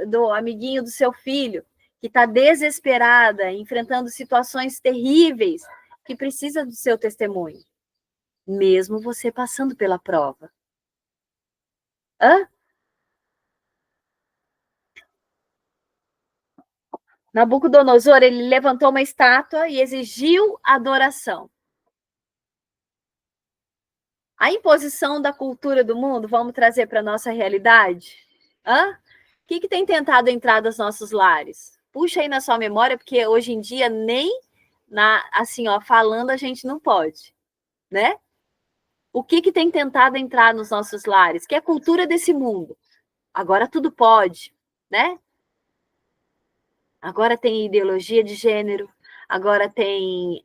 do amiguinho do seu filho, que está desesperada, enfrentando situações terríveis, que precisa do seu testemunho. Mesmo você passando pela prova. Hã? Nabucodonosor, ele levantou uma estátua e exigiu adoração. A imposição da cultura do mundo, vamos trazer para a nossa realidade? Hã? O que tem tentado entrar nos nossos lares? Puxa aí na sua memória, porque hoje em dia nem assim, ó, falando a gente não pode, né? O que tem tentado entrar nos nossos lares? Que é a cultura desse mundo. Agora tudo pode, né? Agora tem ideologia de gênero, agora tem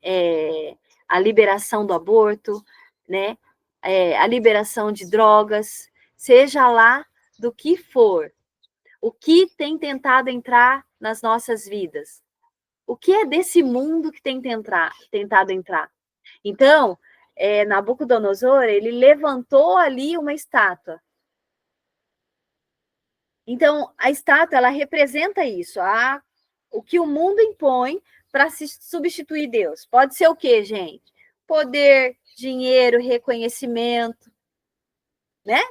a liberação do aborto, né? A liberação de drogas, seja lá do que for. O que tem tentado entrar nas nossas vidas? O que é desse mundo que tem tentado entrar? Então, Nabucodonosor, ele levantou ali uma estátua. Então, a estátua, ela representa isso, o que o mundo impõe para se substituir Deus. Pode ser o quê, gente? Poder, dinheiro, reconhecimento, né?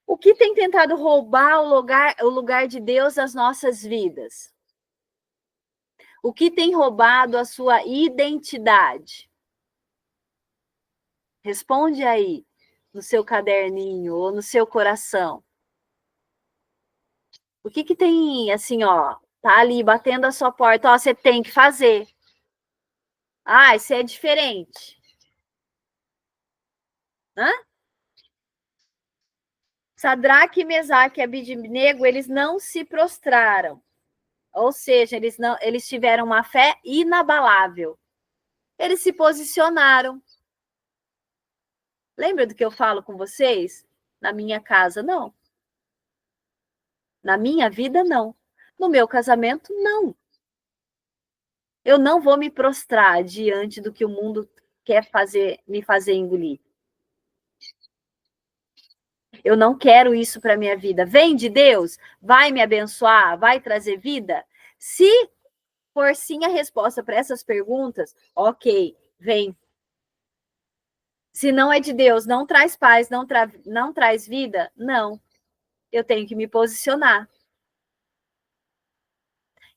O que tem tentado roubar o lugar de Deus das nossas vidas? O que tem roubado a sua identidade? Responde aí no seu caderninho ou no seu coração. O que tem, assim, ó, tá ali batendo a sua porta, ó, você tem que fazer. Ah, isso é diferente. Hã? Sadraque, Mesaque e Abidnego, eles não se prostraram. Ou seja, eles tiveram uma fé inabalável. Eles se posicionaram. Lembra do que eu falo com vocês? Na minha casa, não. Na minha vida, não. No meu casamento, não. Eu não vou me prostrar diante do que o mundo quer me fazer engolir. Eu não quero isso para minha vida. Vem de Deus, vai me abençoar, vai trazer vida? Se for sim a resposta para essas perguntas, ok, vem. Se não é de Deus, não traz paz, não traz vida, não. Eu tenho que me posicionar.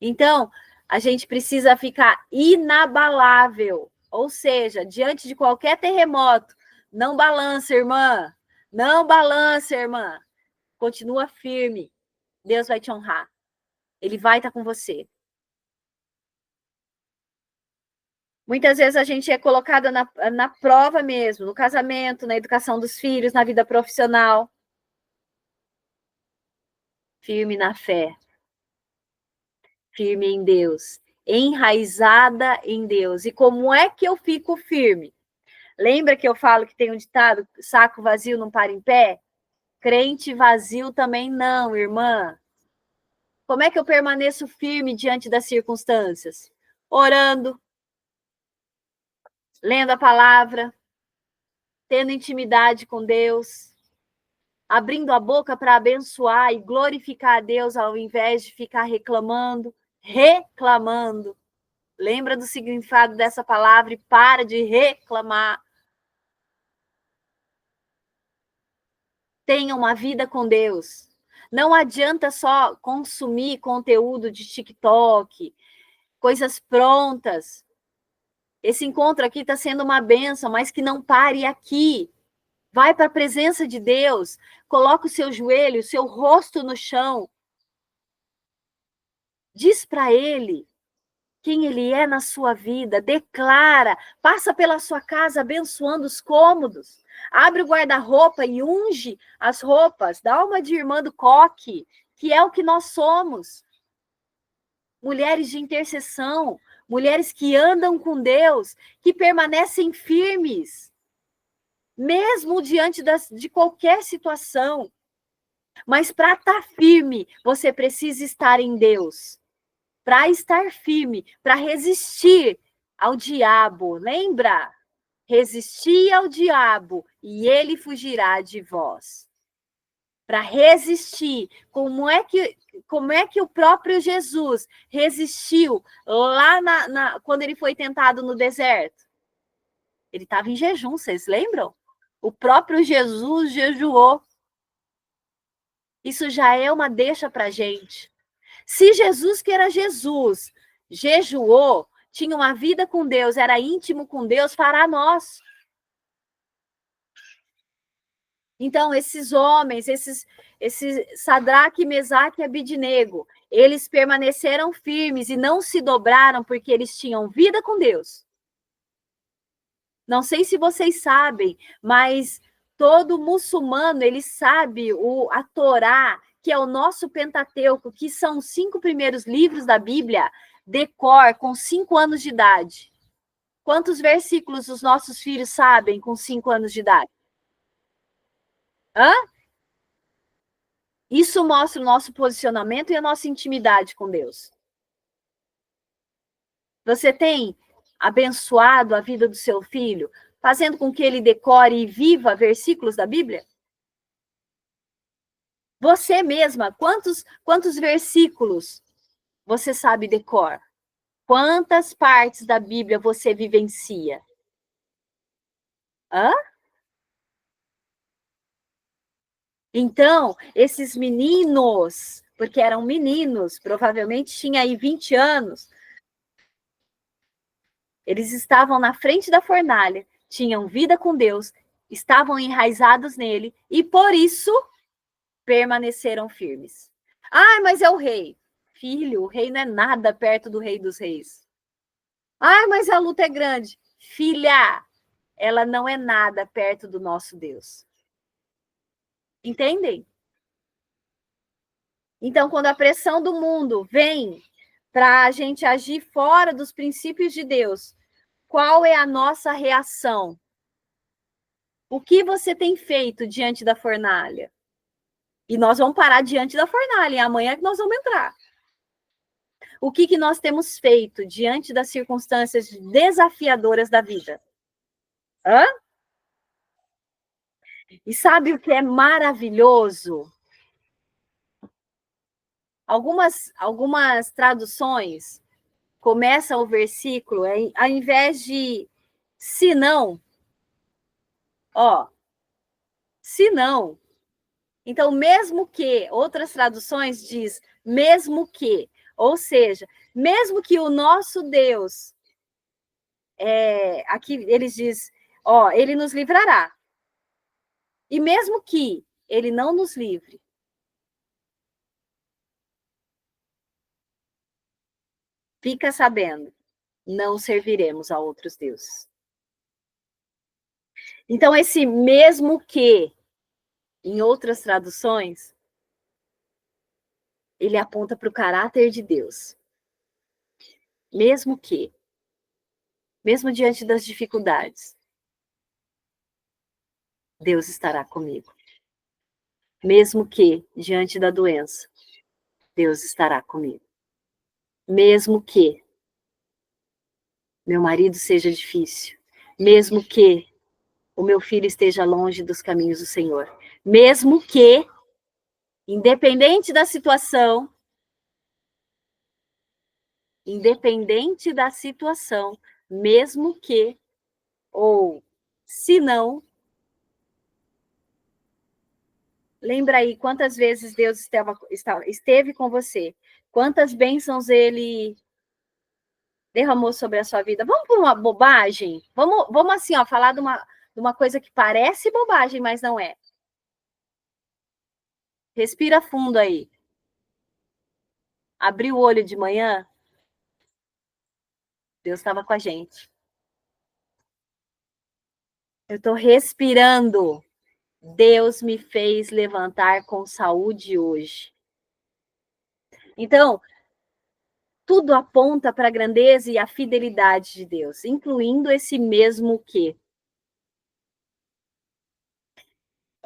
Então, a gente precisa ficar inabalável, ou seja, diante de qualquer terremoto, não balança, irmã, não balança, irmã. Continua firme. Deus vai te honrar. Ele vai estar com você. Muitas vezes a gente é colocada na prova mesmo, no casamento, na educação dos filhos, na vida profissional. Firme na fé. Firme em Deus. Enraizada em Deus. E como é que eu fico firme? Lembra que eu falo que tem um ditado, saco vazio não para em pé? Crente vazio também não, irmã. Como é que eu permaneço firme diante das circunstâncias? Orando, lendo a palavra, tendo intimidade com Deus, abrindo a boca para abençoar e glorificar a Deus ao invés de ficar reclamando. Lembra do significado dessa palavra e para de reclamar. Tenha uma vida com Deus. Não adianta só consumir conteúdo de TikTok, coisas prontas. Esse encontro aqui está sendo uma bênção, mas que não pare aqui. Vai para a presença de Deus, coloca o seu joelho, o seu rosto no chão. Diz para Ele quem Ele é na sua vida, declara, passa pela sua casa abençoando os cômodos, abre o guarda-roupa e unge as roupas, dá uma de irmã do coque, que é o que nós somos. Mulheres de intercessão, mulheres que andam com Deus, que permanecem firmes, mesmo diante de qualquer situação. Mas para estar firme, você precisa estar em Deus. Para estar firme, para resistir ao diabo. Lembra? Resistir ao diabo e ele fugirá de vós. Para resistir, como é que o próprio Jesus resistiu lá quando ele foi tentado no deserto? Ele estava em jejum, vocês lembram? O próprio Jesus jejuou. Isso já é uma deixa para a gente. Se Jesus, que era Jesus, jejuou, tinha uma vida com Deus, era íntimo com Deus, fará nós. Então, esses homens, esses Sadraque, Mesaque e Abidnego, eles permaneceram firmes e não se dobraram porque eles tinham vida com Deus. Não sei se vocês sabem, mas todo muçulmano, ele sabe a Torá, que é o nosso Pentateuco, que são os 5 primeiros livros da Bíblia, de cor, com 5 anos de idade. Quantos versículos os nossos filhos sabem com 5 anos de idade? Hã? Isso mostra o nosso posicionamento e a nossa intimidade com Deus. Você tem abençoado a vida do seu filho, fazendo com que ele decore e viva versículos da Bíblia? Você mesma, quantos versículos você sabe decor? Quantas partes da Bíblia você vivencia? Hã? Então, esses meninos, porque eram meninos, provavelmente tinha aí 20 anos, eles estavam na frente da fornalha, tinham vida com Deus, estavam enraizados nele e por isso permaneceram firmes. Ah, mas é o rei. Filho, o rei não é nada perto do rei dos reis. Ah, mas a luta é grande. Filha, ela não é nada perto do nosso Deus. Entendem? Então, quando a pressão do mundo vem para a gente agir fora dos princípios de Deus, qual é a nossa reação? O que você tem feito diante da fornalha? E nós vamos parar diante da fornalha, e amanhã é que nós vamos entrar. O que nós temos feito diante das circunstâncias desafiadoras da vida? Hã? E sabe o que é maravilhoso? Algumas traduções começam o versículo, ao invés de se não, ó, se não. Então, mesmo que, outras traduções diz, mesmo que, ou seja, mesmo que o nosso Deus, aqui eles diz, ó, ele nos livrará. E mesmo que ele não nos livre, fica sabendo, não serviremos a outros deuses. Então, esse mesmo que, em outras traduções, ele aponta para o caráter de Deus. Mesmo que, mesmo diante das dificuldades, Deus estará comigo. Mesmo que, diante da doença, Deus estará comigo. Mesmo que meu marido seja difícil, mesmo que o meu filho esteja longe dos caminhos do Senhor, mesmo que, independente da situação, mesmo que, ou se não, lembra aí quantas vezes Deus esteve com você, quantas bênçãos ele derramou sobre a sua vida. Vamos por uma bobagem? Vamos assim, ó, falar de uma coisa que parece bobagem, mas não é. Respira fundo aí. Abriu o olho de manhã, Deus estava com a gente. Eu estou respirando. Deus me fez levantar com saúde hoje. Então, tudo aponta para a grandeza e a fidelidade de Deus, incluindo esse mesmo que.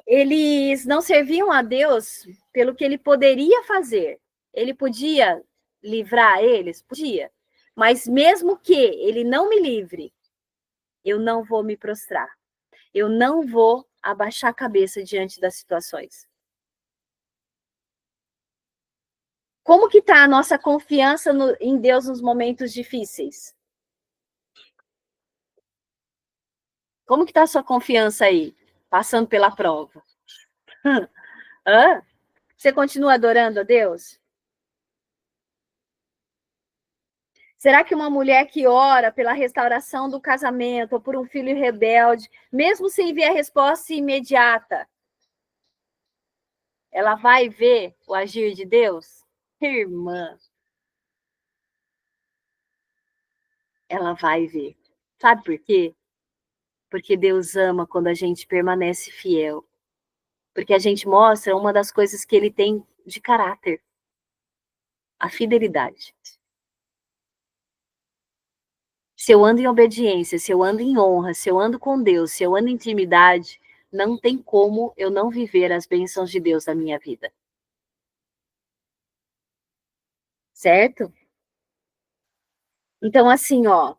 Eles não serviam a Deus pelo que ele poderia fazer. Ele podia livrar eles? Podia. Mas mesmo que ele não me livre, eu não vou me prostrar. Eu não vou abaixar a cabeça diante das situações. Como que está a nossa confiança em Deus nos momentos difíceis? Como que está a sua confiança aí, passando pela prova? Hã? Você continua adorando a Deus? Será que uma mulher que ora pela restauração do casamento ou por um filho rebelde, mesmo sem ver a resposta imediata, ela vai ver o agir de Deus? Irmã, ela vai ver. Sabe por quê? Porque Deus ama quando a gente permanece fiel. Porque a gente mostra uma das coisas que ele tem de caráter, a fidelidade. Se eu ando em obediência, se eu ando em honra, se eu ando com Deus, se eu ando em intimidade, não tem como eu não viver as bênçãos de Deus na minha vida. Certo? Então, assim, ó,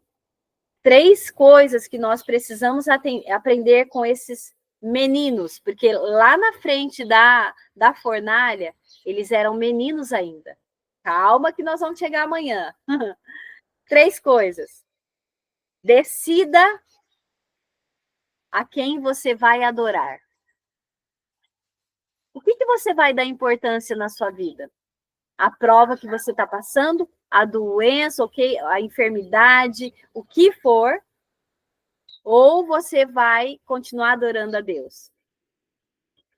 3 coisas que nós precisamos aprender com esses meninos, porque lá na frente da fornalha, eles eram meninos ainda. Calma que nós vamos chegar amanhã. 3 coisas. Decida a quem você vai adorar. O que você vai dar importância na sua vida? A prova que você está passando, a doença, okay, a enfermidade, o que for, ou você vai continuar adorando a Deus?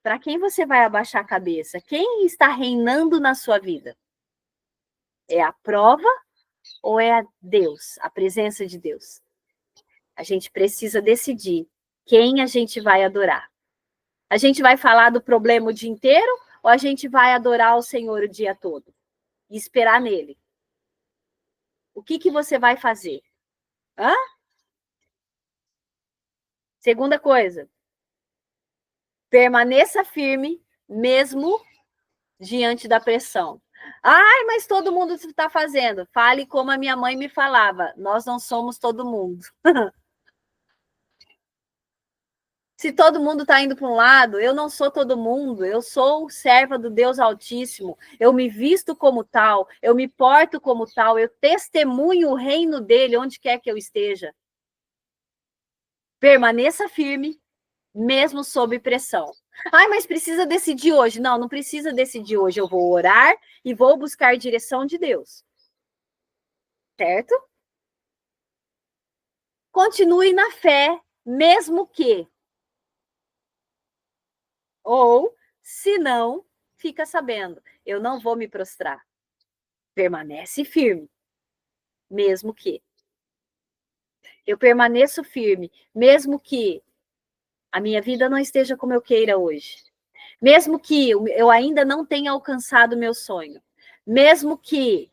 Para quem você vai abaixar a cabeça? Quem está reinando na sua vida? É a prova ou é a Deus, a presença de Deus? A gente precisa decidir quem a gente vai adorar. A gente vai falar do problema o dia inteiro ou a gente vai adorar o Senhor o dia todo e esperar nele? O que você vai fazer? Hã? Segunda coisa, permaneça firme mesmo diante da pressão. Ai, mas todo mundo está fazendo. Fale como a minha mãe me falava. Nós não somos todo mundo. Se todo mundo está indo para um lado, eu não sou todo mundo. Eu sou serva do Deus Altíssimo. Eu me visto como tal. Eu me porto como tal. Eu testemunho o reino dele onde quer que eu esteja. Permaneça firme, mesmo sob pressão. Ai, mas precisa decidir hoje. Não, não precisa decidir hoje. Eu vou orar e vou buscar direção de Deus. Certo? Continue na fé, mesmo que. Ou, se não, fica sabendo, eu não vou me prostrar. Permanece firme, mesmo que. Eu permaneço firme, mesmo que a minha vida não esteja como eu queira hoje. Mesmo que eu ainda não tenha alcançado o meu sonho. Mesmo que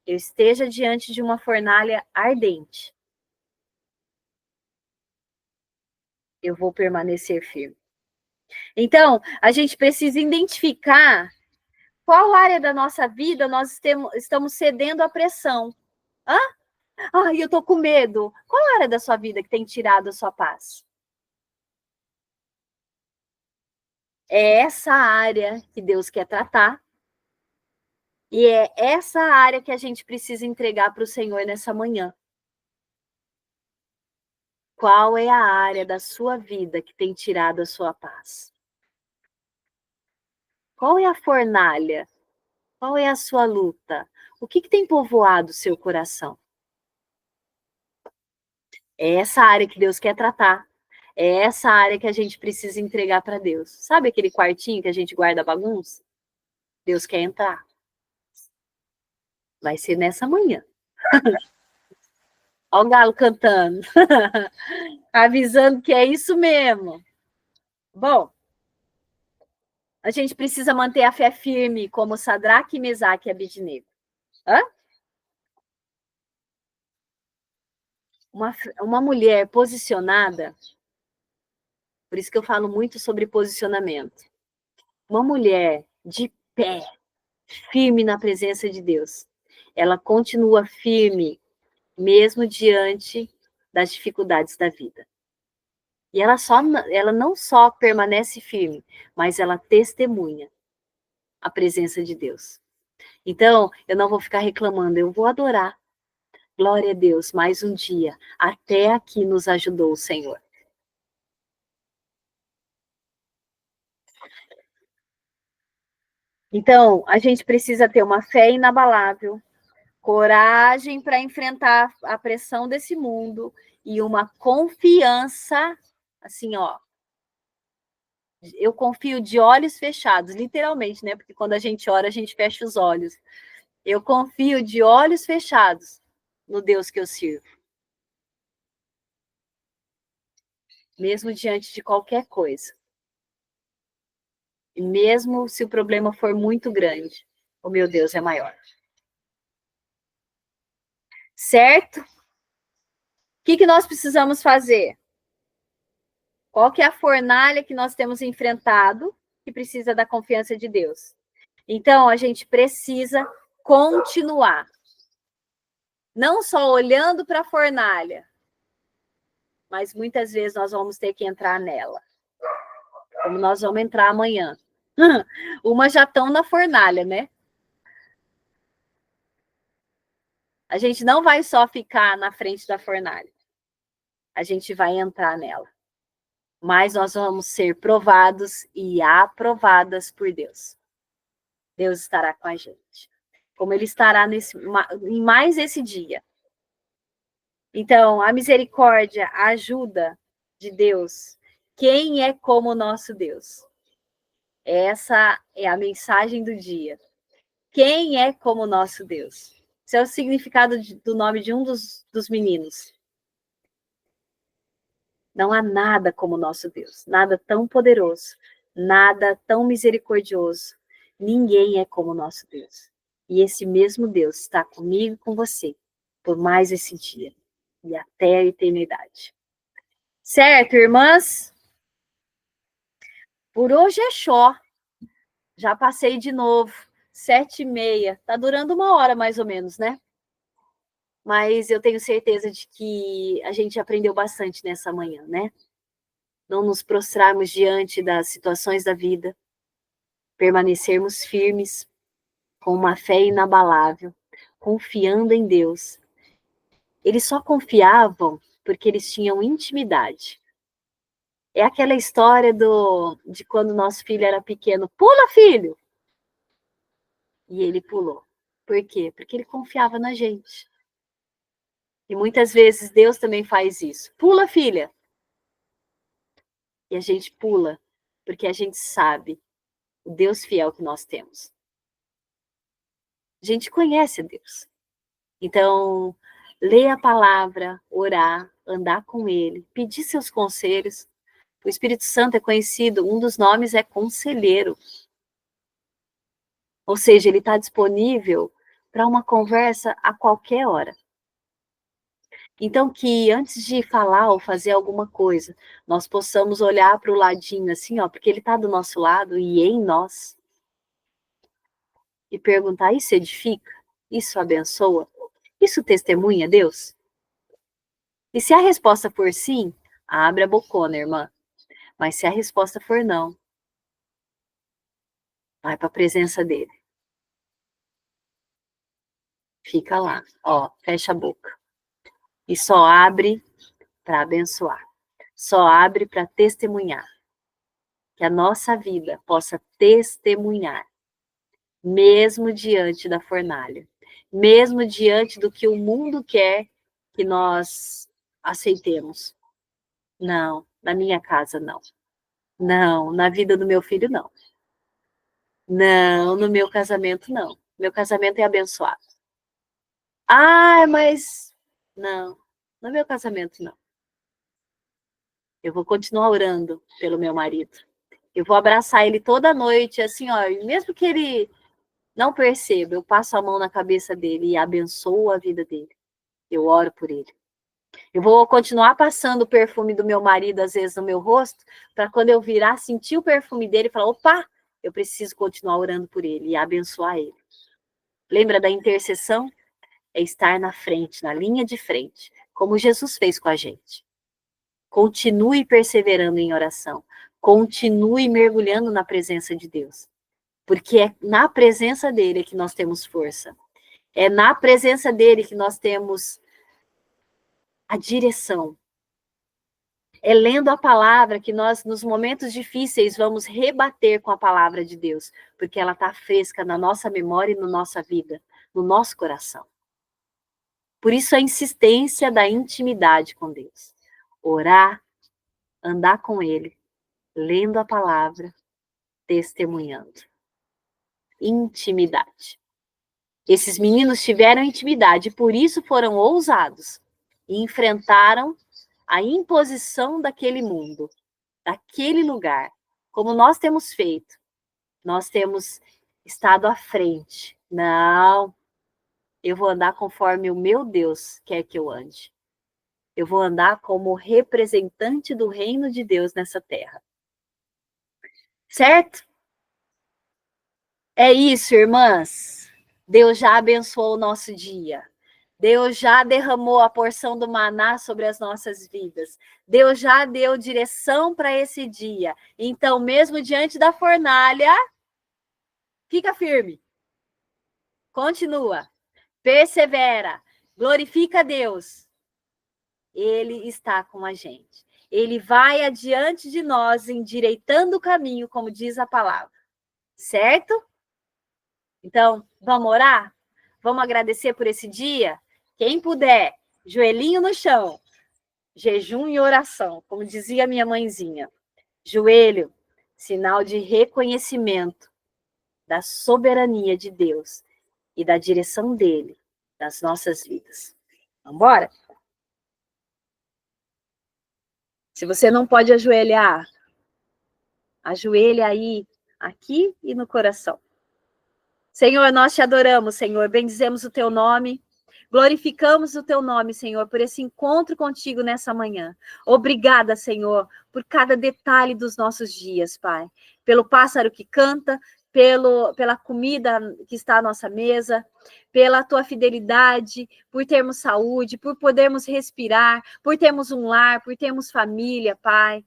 eu esteja diante de uma fornalha ardente. Eu vou permanecer firme. Então, a gente precisa identificar qual área da nossa vida nós estamos cedendo à pressão. Hã? Ai, eu tô com medo. Qual área da sua vida que tem tirado a sua paz? É essa área que Deus quer tratar. E é essa área que a gente precisa entregar para o Senhor nessa manhã. Qual é a área da sua vida que tem tirado a sua paz? Qual é a fornalha? Qual é a sua luta? O que tem povoado o seu coração? É essa área que Deus quer tratar. É essa área que a gente precisa entregar para Deus. Sabe aquele quartinho que a gente guarda a bagunça? Deus quer entrar. Vai ser nessa manhã. Olha o galo cantando. Avisando que é isso mesmo. Bom, a gente precisa manter a fé firme como Sadraque, Mesaque e Abednego. Hã? Uma mulher posicionada, por isso que eu falo muito sobre posicionamento. Uma mulher de pé, firme na presença de Deus. Ela continua firme, mesmo diante das dificuldades da vida. E ela não só permanece firme, mas ela testemunha a presença de Deus. Então, eu não vou ficar reclamando, eu vou adorar. Glória a Deus, mais um dia. Até aqui nos ajudou o Senhor. Então, a gente precisa ter uma fé inabalável, coragem para enfrentar a pressão desse mundo e uma confiança, assim, ó. Eu confio de olhos fechados, literalmente, né? Porque quando a gente ora, a gente fecha os olhos. Eu confio de olhos fechados no Deus que eu sirvo. Mesmo diante de qualquer coisa. E mesmo se o problema for muito grande, o meu Deus é maior. Certo? O que nós precisamos fazer? Qual que é a fornalha que nós temos enfrentado que precisa da confiança de Deus? Então, a gente precisa continuar. Não só olhando para a fornalha, mas muitas vezes nós vamos ter que entrar nela. Como nós vamos entrar amanhã. Umas já estão na fornalha, né? A gente não vai só ficar na frente da fornalha. A gente vai entrar nela. Mas nós vamos ser provados e aprovadas por Deus. Deus estará com a gente. Como Ele estará em mais esse dia. Então, a misericórdia, a ajuda de Deus. Quem é como o nosso Deus? Essa é a mensagem do dia. Quem é como o nosso Deus? Esse é o significado do nome de um dos meninos. Não há nada como o nosso Deus. Nada tão poderoso. Nada tão misericordioso. Ninguém é como o nosso Deus. E esse mesmo Deus está comigo e com você por mais esse dia e até a eternidade. Certo, irmãs? Por hoje é só. Já passei de novo. 7h30. Tá durando 1 hora mais ou menos, né? Mas eu tenho certeza de que a gente aprendeu bastante nessa manhã, né? Não nos prostrarmos diante das situações da vida, permanecermos firmes, com uma fé inabalável, confiando em Deus. Eles só confiavam porque eles tinham intimidade. É aquela história de quando nosso filho era pequeno. Pula, filho! E ele pulou. Por quê? Porque ele confiava na gente. E muitas vezes Deus também faz isso. Pula, filha! E a gente pula, porque a gente sabe o Deus fiel que nós temos. A gente conhece a Deus. Então, ler a palavra, orar, andar com Ele, pedir seus conselhos. O Espírito Santo é conhecido, um dos nomes é conselheiro. Ou seja, ele está disponível para uma conversa a qualquer hora. Então, que antes de falar ou fazer alguma coisa, nós possamos olhar para o ladinho assim, ó, porque ele está do nosso lado e em nós. E perguntar, isso edifica? Isso abençoa? Isso testemunha Deus? E se a resposta for sim, abre a bocona, irmã. Mas se a resposta for não, vai para a presença dele. Fica lá, ó, fecha a boca. E só abre para abençoar. Só abre para testemunhar. Que a nossa vida possa testemunhar, mesmo diante da fornalha, mesmo diante do que o mundo quer que nós aceitemos. Não, na minha casa não. Não, na vida do meu filho não. Não, no meu casamento não. Meu casamento é abençoado. Ah, mas não, no meu casamento não. Eu vou continuar orando pelo meu marido. Eu vou abraçar ele toda noite, assim, ó, mesmo que ele não perceba, eu passo a mão na cabeça dele e abençoo a vida dele. Eu oro por ele. Eu vou continuar passando o perfume do meu marido, às vezes, no meu rosto, para quando eu virar, sentir o perfume dele e falar, opa, eu preciso continuar orando por ele e abençoar ele. Lembra da intercessão? É estar na frente, na linha de frente, como Jesus fez com a gente. Continue perseverando em oração. Continue mergulhando na presença de Deus. Porque é na presença dele que nós temos força. É na presença dele que nós temos a direção. É lendo a palavra que nós, nos momentos difíceis, vamos rebater com a palavra de Deus. Porque ela está fresca na nossa memória e na nossa vida, no nosso coração. Por isso a insistência da intimidade com Deus. Orar, andar com Ele, lendo a palavra, testemunhando. Intimidade. Esses meninos tiveram intimidade, por isso foram ousados e enfrentaram a imposição daquele mundo, daquele lugar. Como nós temos feito, nós temos estado à frente. Não, eu vou andar conforme o meu Deus quer que eu ande. Eu vou andar como representante do reino de Deus nessa terra. Certo? É isso, irmãs. Deus já abençoou o nosso dia. Deus já derramou a porção do maná sobre as nossas vidas. Deus já deu direção para esse dia. Então, mesmo diante da fornalha, fica firme. Continua. Persevera. Glorifica a Deus. Ele está com a gente. Ele vai adiante de nós, endireitando o caminho, como diz a palavra. Certo? Então, vamos orar? Vamos agradecer por esse dia? Quem puder, joelhinho no chão, jejum e oração, como dizia minha mãezinha. Joelho, sinal de reconhecimento da soberania de Deus e da direção dele nas nossas vidas. Vamos embora? Se você não pode ajoelhar, ajoelha aí, aqui e no coração. Senhor, nós te adoramos, Senhor, bendizemos o teu nome, glorificamos o teu nome, Senhor, por esse encontro contigo nessa manhã. Obrigada, Senhor, por cada detalhe dos nossos dias, Pai. Pelo pássaro que canta, pela comida que está à nossa mesa, pela tua fidelidade, por termos saúde, por podermos respirar, por termos um lar, por termos família, Pai,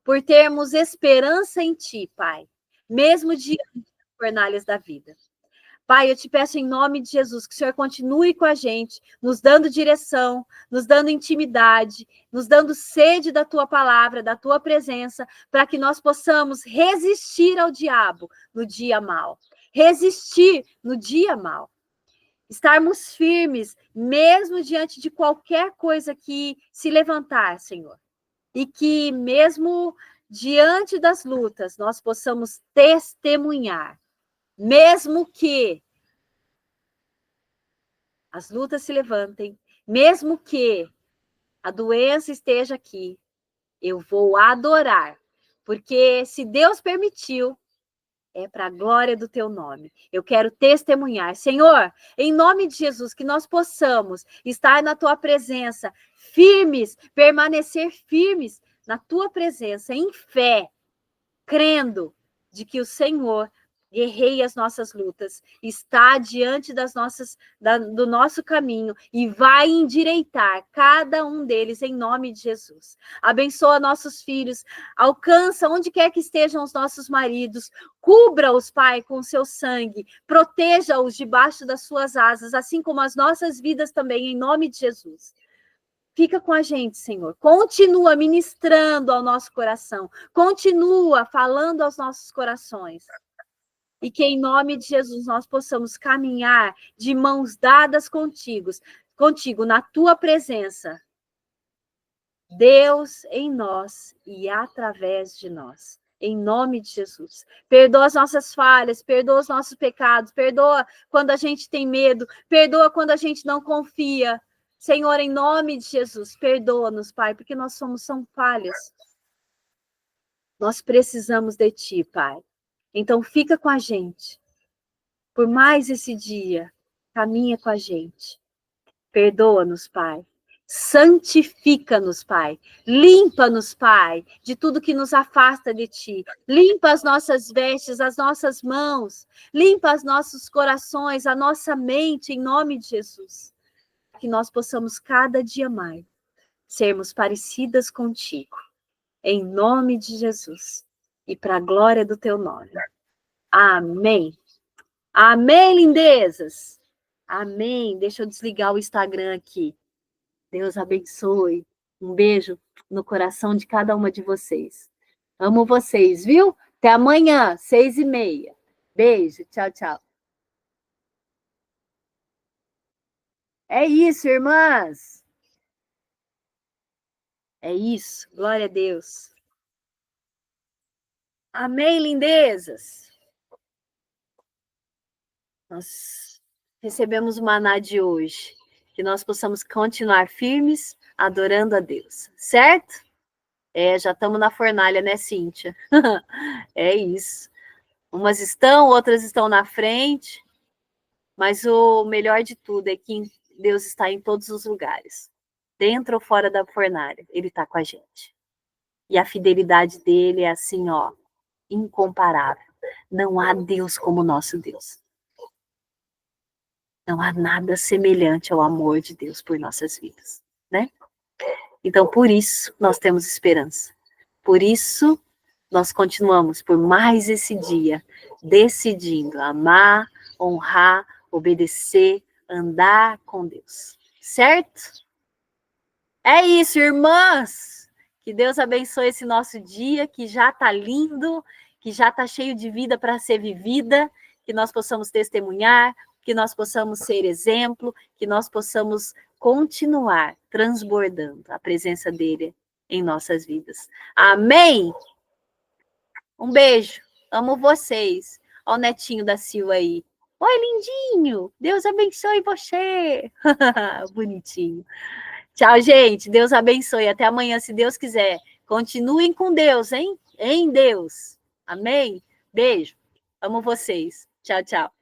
por termos esperança em ti, Pai, mesmo diante das fornalhas da vida. Pai, eu te peço em nome de Jesus que o Senhor continue com a gente, nos dando direção, nos dando intimidade, nos dando sede da tua palavra, da tua presença, para que nós possamos resistir ao diabo no dia mau. Resistir no dia mau. Estarmos firmes, mesmo diante de qualquer coisa que se levantar, Senhor. E que mesmo diante das lutas, nós possamos testemunhar. Mesmo que as lutas se levantem, mesmo que a doença esteja aqui, eu vou adorar, porque se Deus permitiu, é para a glória do teu nome. Eu quero testemunhar. Senhor, em nome de Jesus, que nós possamos estar na tua presença, firmes, permanecer firmes na tua presença, em fé, crendo de que o Senhor guerreia as nossas lutas, está diante do nosso caminho e vai endireitar cada um deles em nome de Jesus. Abençoa nossos filhos, alcança onde quer que estejam os nossos maridos, cubra-os, Pai, com o seu sangue, proteja-os debaixo das suas asas, assim como as nossas vidas também, em nome de Jesus. Fica com a gente, Senhor. Continua ministrando ao nosso coração. Continua falando aos nossos corações. E que em nome de Jesus nós possamos caminhar de mãos dadas contigo na tua presença. Deus em nós e através de nós. Em nome de Jesus. Perdoa as nossas falhas, perdoa os nossos pecados, perdoa quando a gente tem medo, perdoa quando a gente não confia. Senhor, em nome de Jesus, perdoa-nos, Pai, porque nós são falhas. Nós precisamos de Ti, Pai. Então, fica com a gente. Por mais esse dia, caminha com a gente. Perdoa-nos, Pai. Santifica-nos, Pai. Limpa-nos, Pai, de tudo que nos afasta de Ti. Limpa as nossas vestes, as nossas mãos. Limpa os nossos corações, a nossa mente, em nome de Jesus. Que nós possamos cada dia mais sermos parecidas contigo, em nome de Jesus, e para a glória do teu nome. Amém. Amém, lindezas. Amém. Deixa eu desligar o Instagram aqui. Deus abençoe. Um beijo no coração de cada uma de vocês. Amo vocês, viu? Até amanhã, 6h30. Beijo. Tchau, tchau. É isso, irmãs. É isso. Glória a Deus. Amém, lindezas. Nós recebemos o maná de hoje. Que nós possamos continuar firmes, adorando a Deus. Certo? Já estamos na fornalha, né, Cíntia? É isso. Umas estão, outras estão na frente. Mas o melhor de tudo é que Deus está em todos os lugares. Dentro ou fora da fornalha, Ele está com a gente. E a fidelidade dele é assim, ó, incomparável. Não há Deus como o nosso Deus. Não há nada semelhante ao amor de Deus por nossas vidas, né? Então, por isso, nós temos esperança. Por isso, nós continuamos por mais esse dia, decidindo amar, honrar, obedecer, andar com Deus. Certo? É isso, irmãs! Que Deus abençoe esse nosso dia, que já está lindo, que já está cheio de vida para ser vivida, que nós possamos testemunhar, que nós possamos ser exemplo, que nós possamos continuar transbordando a presença dele em nossas vidas. Amém? Um beijo. Amo vocês. Olha o netinho da Silva aí. Oi, lindinho. Deus abençoe você. Bonitinho. Tchau, gente. Deus abençoe. Até amanhã, se Deus quiser. Continuem com Deus, hein? Em Deus. Amém? Beijo. Amo vocês. Tchau, tchau.